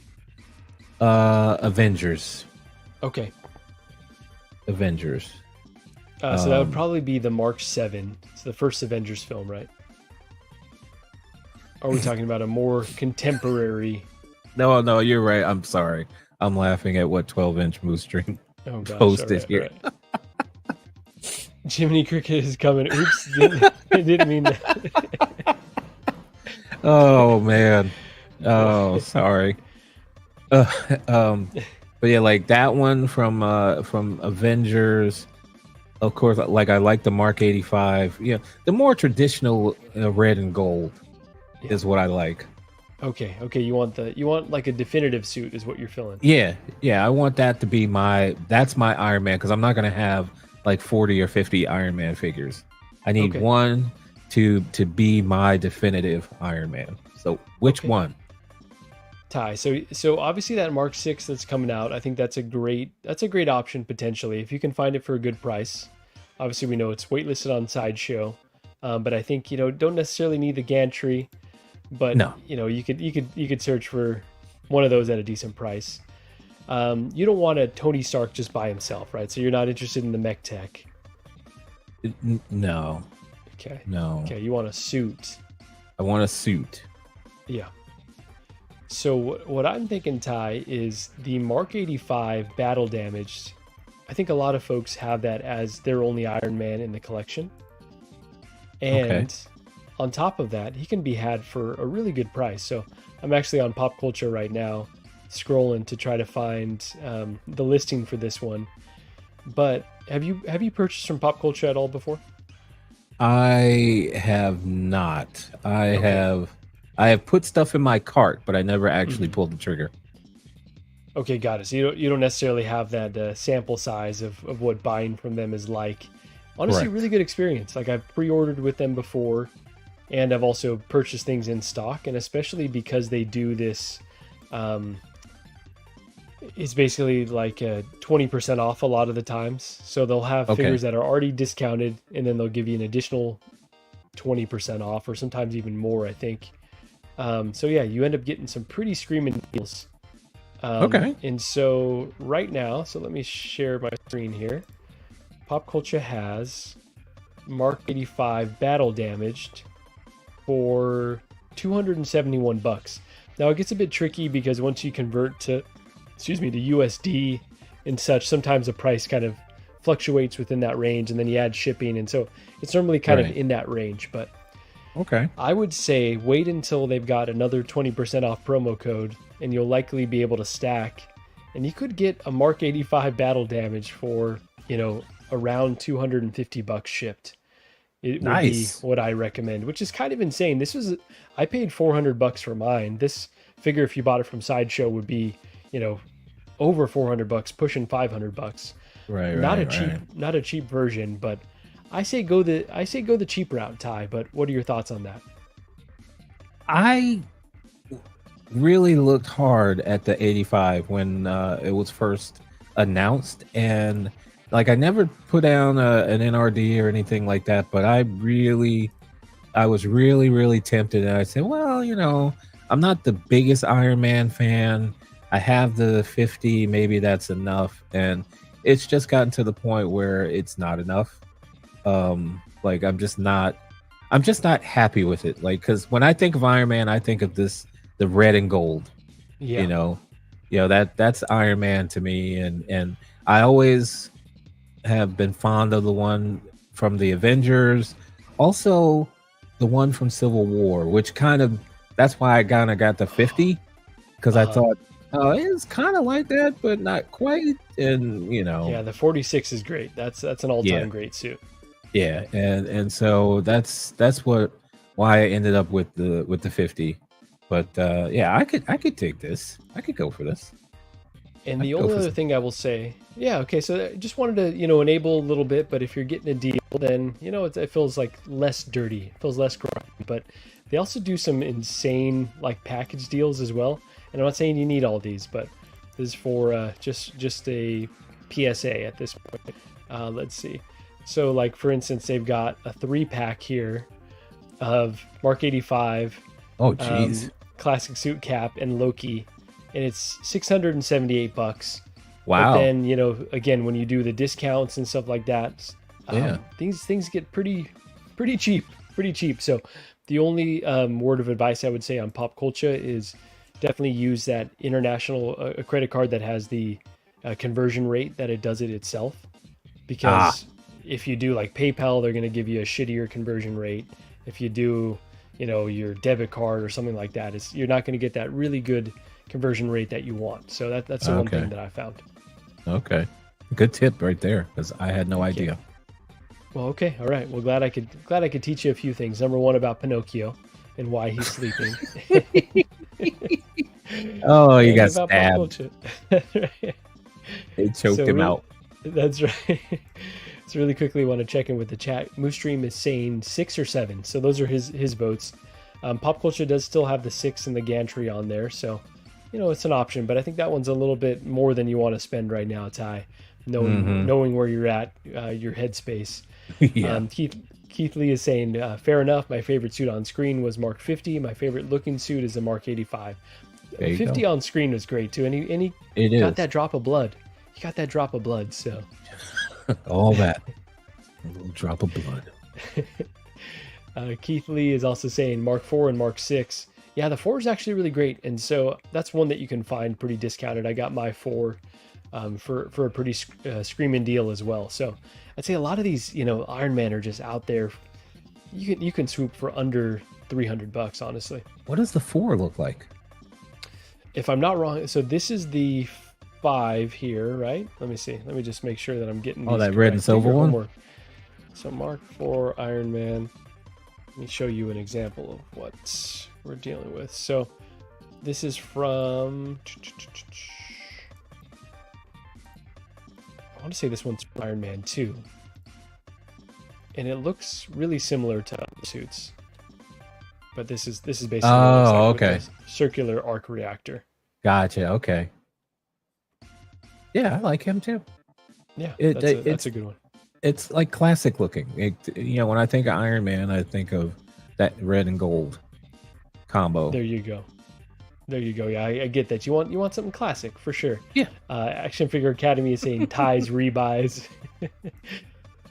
Avengers. Okay. Avengers. So that would probably be the Mark 7. It's the first Avengers film, right? Are we talking about a more contemporary? No, you're right. I'm sorry. I'm laughing at what 12-inch moose string Oh gosh, posted all here. right. Jiminy Cricket is coming. Oops, I didn't mean that. Oh man. Oh, sorry. Uh, um, but yeah, like that one from Avengers. Of course, like I like the Mark 85. Yeah, the more traditional red and gold Yeah. is what I like. Okay. You want like a definitive suit is what you're feeling. Yeah, yeah, I want that to be that's my Iron Man because I'm not gonna have like 40 or 50 Iron Man figures. I need Okay. one to be my definitive Iron Man. So which Okay. one? Ty. So obviously that Mark 6 that's coming out, I think that's a great option potentially if you can find it for a good price. Obviously we know it's waitlisted on Sideshow, but I think don't necessarily need the gantry, but No. you could search for one of those at a decent price. You don't want a Tony Stark just by himself, right? So you're not interested in the mech tech. No. Okay. No. Okay, you want a suit. I want a suit. Yeah. So what I'm thinking, Ty, is the Mark 85 battle damaged. I think a lot of folks have that as their only Iron Man in the collection. Okay. And on top of that, he can be had for a really good price. So I'm actually on Pop Culture right now, scrolling to try to find the listing for this one. But have you purchased from Pop Culture at all before? I have not. I have put stuff in my cart, but I never actually pulled the trigger. Okay, got it. So you don't necessarily have that sample size of what buying from them is like. Honestly, Correct. really good experience. Like I've pre-ordered with them before, and I've also purchased things in stock, and especially because they do this, it's basically like 20% off a lot of the times. So they'll have Okay. figures that are already discounted, and then they'll give you an additional 20% off, or sometimes even more, I think. So yeah, you end up getting some pretty screaming deals. Okay. And so right now, so let me share my screen here. Pop Culture has Mark 85 battle damaged for $271. Now it gets a bit tricky because once you convert to to USD and such, sometimes the price kind of fluctuates within that range, and then you add shipping, and so it's normally kind of Right. in that range. But Okay. I would say wait until they've got another 20% off promo code, and you'll likely be able to stack. And you could get a Mark 85 battle damage for, around $250 shipped. It would be Nice. what I recommend, which is kind of insane. I paid $400 for mine. This figure, if you bought it from Sideshow, would be, over $400, pushing $500. Right. Not a cheap version, but I say go the cheap route, Ty. But what are your thoughts on that? I really looked hard at the 85 when it was first announced, and like I never put down an NRD or anything like that, but I was really tempted, and I said, well, I'm not the biggest Iron Man fan. I have the 50, maybe that's enough, and it's just gotten to the point where it's not enough. Like I'm just not happy with it. Like, because when I think of Iron Man, I think of the red and gold. Yeah. That's Iron Man to me, and I always have been fond of the one from the Avengers, also the one from Civil War, which that's why I kind of got the 50, because I thought, oh, it's kind of like that, but not quite, and Yeah, the 46 is great. That's an all-time great suit. yeah, and so that's why I ended up with the 50. But yeah, I could take this. I could go for this. And the only other thing I will say, yeah, okay, so I just wanted to, enable a little bit, but if you're getting a deal, then, it feels like less dirty, it feels less grimy. But they also do some insane, like, package deals as well. And I'm not saying you need all these, but this is for just a PSA at this point. Let's see. So, like, for instance, they've got a 3-pack here of Mark 85. Oh, jeez. Classic suit cap and Loki, and it's $678. Wow. But then, again, when you do the discounts and stuff like that, things get pretty cheap. So the only word of advice I would say on Pop Culture is definitely use that international a credit card that has the conversion rate that it does it itself, because if you do like PayPal, they're going to give you a shittier conversion rate. If you do your debit card or something like that, you're not going to get that really good conversion rate that you want. So that's the one thing that I found. Okay. Good tip right there, because I had no idea. Well, okay. All right. Well, glad I could teach you a few things. Number one, about Pinocchio and why he's sleeping. Oh, you got stabbed. They choked him out. That's right. So really quickly, want to check in with the chat. Moose Stream is saying 6 or 7. So those are his votes. Pop Culture does still have the 6 and the gantry on there. So, it's an option. But I think that one's a little bit more than you want to spend right now, Ty. Knowing where you're at, your headspace. Yeah. Keith Lee is saying, fair enough. My favorite suit on screen was Mark 50. My favorite looking suit is the Mark 85. 50 on screen was great too. And he got that drop of blood. He got that drop of blood. So all that. A little drop of blood. Keith Lee is also saying Mark 4 and Mark 6. Yeah, the 4 is actually really great. And so that's one that you can find pretty discounted. I got my 4 for a pretty screaming deal as well. So I'd say a lot of these, Iron Man are just out there. You can swoop for under $300, honestly. What does the 4 look like? If I'm not wrong, so this is the 5 here, right? Let me see. Let me just make sure that I'm getting these that correct. red and silver one? Homework. So Mark 4 Iron Man. Let me show you an example of what we're dealing with. So this is from... I want to say this one's Iron Man 2. And it looks really similar to other suits. But this is basically okay. Circular arc reactor. Gotcha. Okay. Yeah, I like him too. Yeah, that's a good one. It's like classic looking. When I think of Iron Man, I think of that red and gold combo. There you go. Yeah, I get that. You want something classic for sure. Yeah. Action Figure Academy is saying ties rebuys.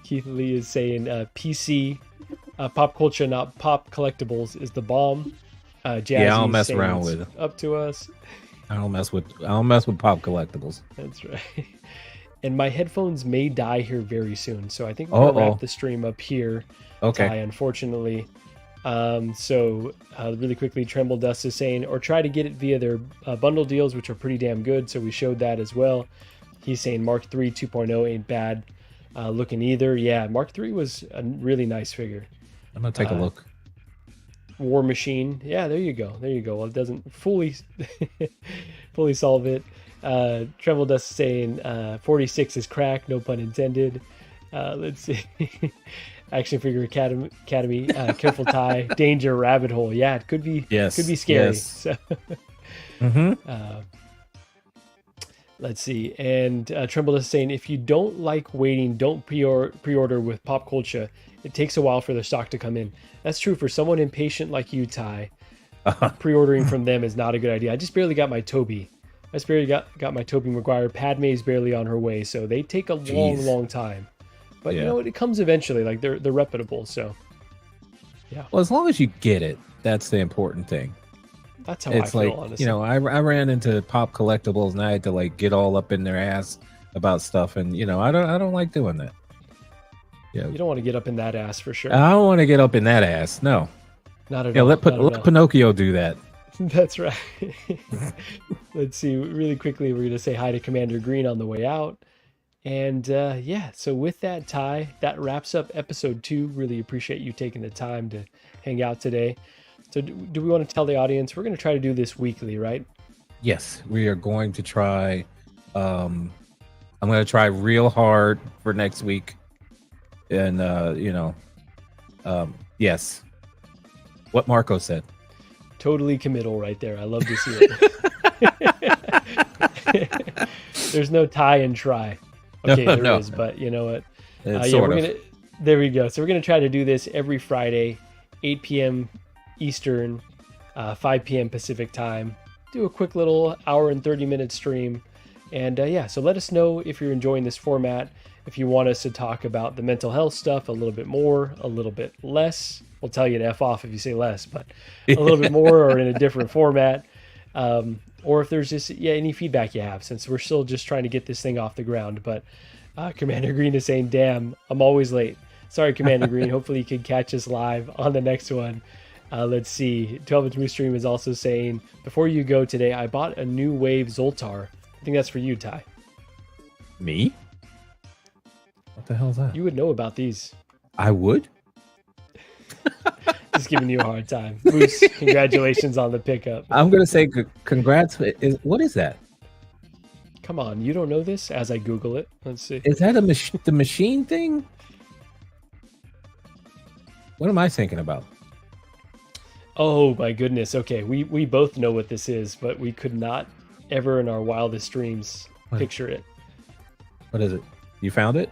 Keith Lee is saying PC. Pop Culture, not Pop Collectibles, is the bomb. Jazzy I don't mess around with it. Up to us. I don't mess with Pop Collectibles. That's right. And my headphones may die here very soon, so I think we're gonna wrap the stream up here. Okay. Ty, unfortunately. So really quickly, Tremble Dust is saying, or try to get it via their bundle deals, which are pretty damn good. So we showed that as well. He's saying Mark III 2.0 ain't bad looking either. Yeah, Mark III was a really nice figure. I'm gonna take a look. War Machine. Yeah, there you go. Well, it doesn't fully solve it. Tremble Dust saying 46 is crack, no pun intended. Let's see. Action Figure Academy, careful Ty, danger rabbit hole. Yeah, it could be. Yes, could be scary. Yes. So, let's see. And Tremble is saying, if you don't like waiting, don't pre-order with Pop Culture. It takes a while for the stock to come in. That's true for someone impatient like you, Ty. Pre-ordering from them is not a good idea. I just barely got my Toby. I just barely got my Tobey Maguire. Padme's barely on her way, so they take a long time. But it comes eventually. Like they're reputable, so yeah. Well, as long as you get it, that's the important thing. That's how I feel, honestly. I ran into Pop Collectibles and I had to get all up in their ass about stuff, and I don't like doing that. Yeah, you don't want to get up in that ass for sure. I don't want to get up in that ass. No, not at all. Let Pinocchio do that. That's right. Let's see. Really quickly, we're going to say hi to Commander Green on the way out. And so with that, Ty, that wraps up episode 2. Really appreciate you taking the time to hang out today. So do we want to tell the audience? We're going to try to do this weekly, right? Yes, we are going to try. I'm going to try real hard for next week. And, yes. What Marco said. Totally committal right there. I love to see it. There's no tie and try. Okay, there is, but you know what? There we go. So we're going to try to do this every Friday, 8 p.m. Eastern, 5 p.m. Pacific time. Do a quick little hour and 30-minute stream. And so let us know if you're enjoying this format. If you want us to talk about the mental health stuff a little bit more, a little bit less. We'll tell you to F off if you say less, but a little bit more or in a different format. Or if there's just any feedback you have, since we're still just trying to get this thing off the ground. But Commander Green is saying, damn, I'm always late. Sorry, Commander Green. Hopefully you can catch us live on the next one. Let's see. 12-inch Moose Stream is also saying, before you go today, I bought a new Wave Zoltar. I think that's for you, Ty. Me? What the hell is that? You would know about these. I would? Just giving you a hard time. Moose, congratulations on the pickup. I'm going to say congrats. What is that? Come on, you don't know this? As I Google it. Let's see. Is that the machine thing? What am I thinking about? Oh my goodness. Okay, we both know what this is, but we could not ever in our wildest dreams picture it. What is it? You found it?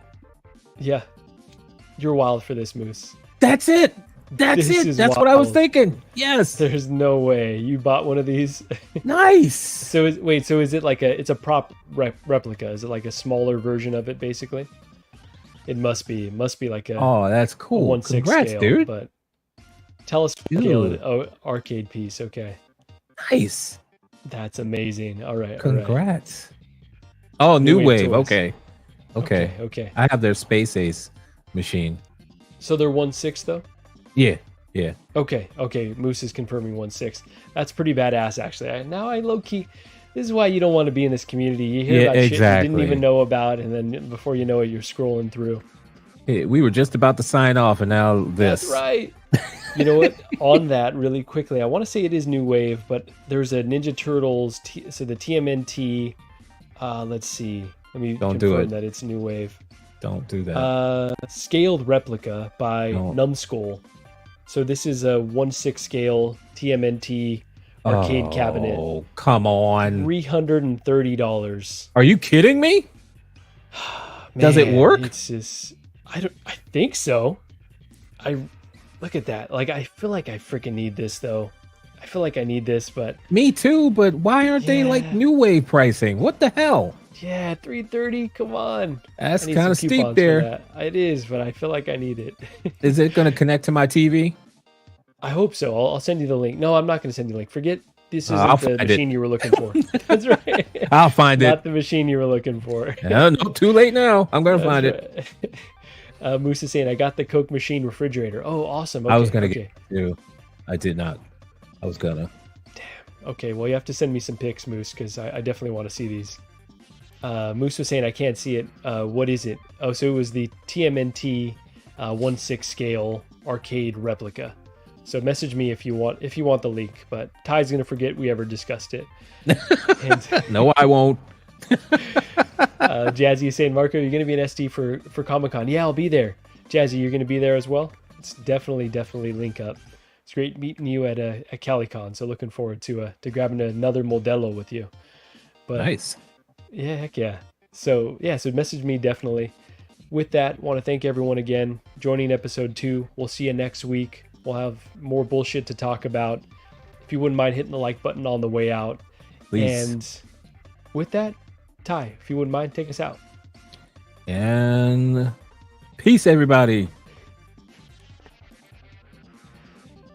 Yeah. You're wild for this, Moose. That's it. That's This it. is That's what I was wild. thinking. Yes. There's no way you bought one of these. Nice. So is it like it's a prop replica? Is it like a smaller version of it basically? It must be. It must be like a Oh, that's cool. 1/6 Congrats, scale, dude. But telescale arcade piece. Okay. Nice. That's amazing. All right. Congrats. Oh, New Wave. toys. Okay. Okay. Okay. I have their Space Ace machine. So they're 1/6 though? Yeah. Yeah. Okay. Moose is confirming 1/6. That's pretty badass, actually. I low key. This is why you don't want to be in this community. You hear about shit you didn't even know about, and then before you know it, you're scrolling through. Hey, we were just about to sign off, and now this. That's right. You know what? On that, really quickly, I want to say it is New Wave, but there's a Ninja Turtles. So the TMNT. Let's see. Let me confirm that it's New Wave. Don't do that. Scaled replica by Numbskull. So this is a 1/6 scale TMNT arcade cabinet. Oh, come on. $330. Are you kidding me? Does it work? It's just I think so. I look at that. Like I feel like I freaking need this though. I feel like I need this, but Me too, but why aren't they like New Wave pricing? What the hell? yeah, $330. Come on. That's I need kind some of steep coupons for there. that. It is, but I feel like I need it. Is it going to connect to my TV? I hope so. I'll send you the link. No, I'm not going to send you the link. Forget this I'll isn't the find machine it. you were looking for. That's right. I'll find Not it. the machine you were looking for. No, too late now. I'm going to find it. That's right. Moose is saying, I got the Coke machine refrigerator. Oh, awesome. Okay, I was going to get it too. I did not. I was going to. Okay, well, you have to send me some pics, Moose, because I definitely want to see these. Moose was saying, I can't see it. What is it? Oh, so it was the TMNT 1/6 scale arcade replica. So message me if you want the link, but Ty's going to forget we ever discussed it. And, No, I won't. Jazzy is saying, Marco, you're going to be an SD for Comic-Con. Yeah, I'll be there. Jazzy, you're going to be there as well? It's definitely link up. It's great meeting you at CaliCon, so looking forward to grabbing another Modelo with you. But, Nice. Yeah, heck yeah. So message me definitely. With that, want to thank everyone again joining episode 2. We'll see you next week. We'll have more bullshit to talk about. If you wouldn't mind hitting the like button on the way out. Please. And with that, Ty, if you wouldn't mind, take us out. And peace, everybody.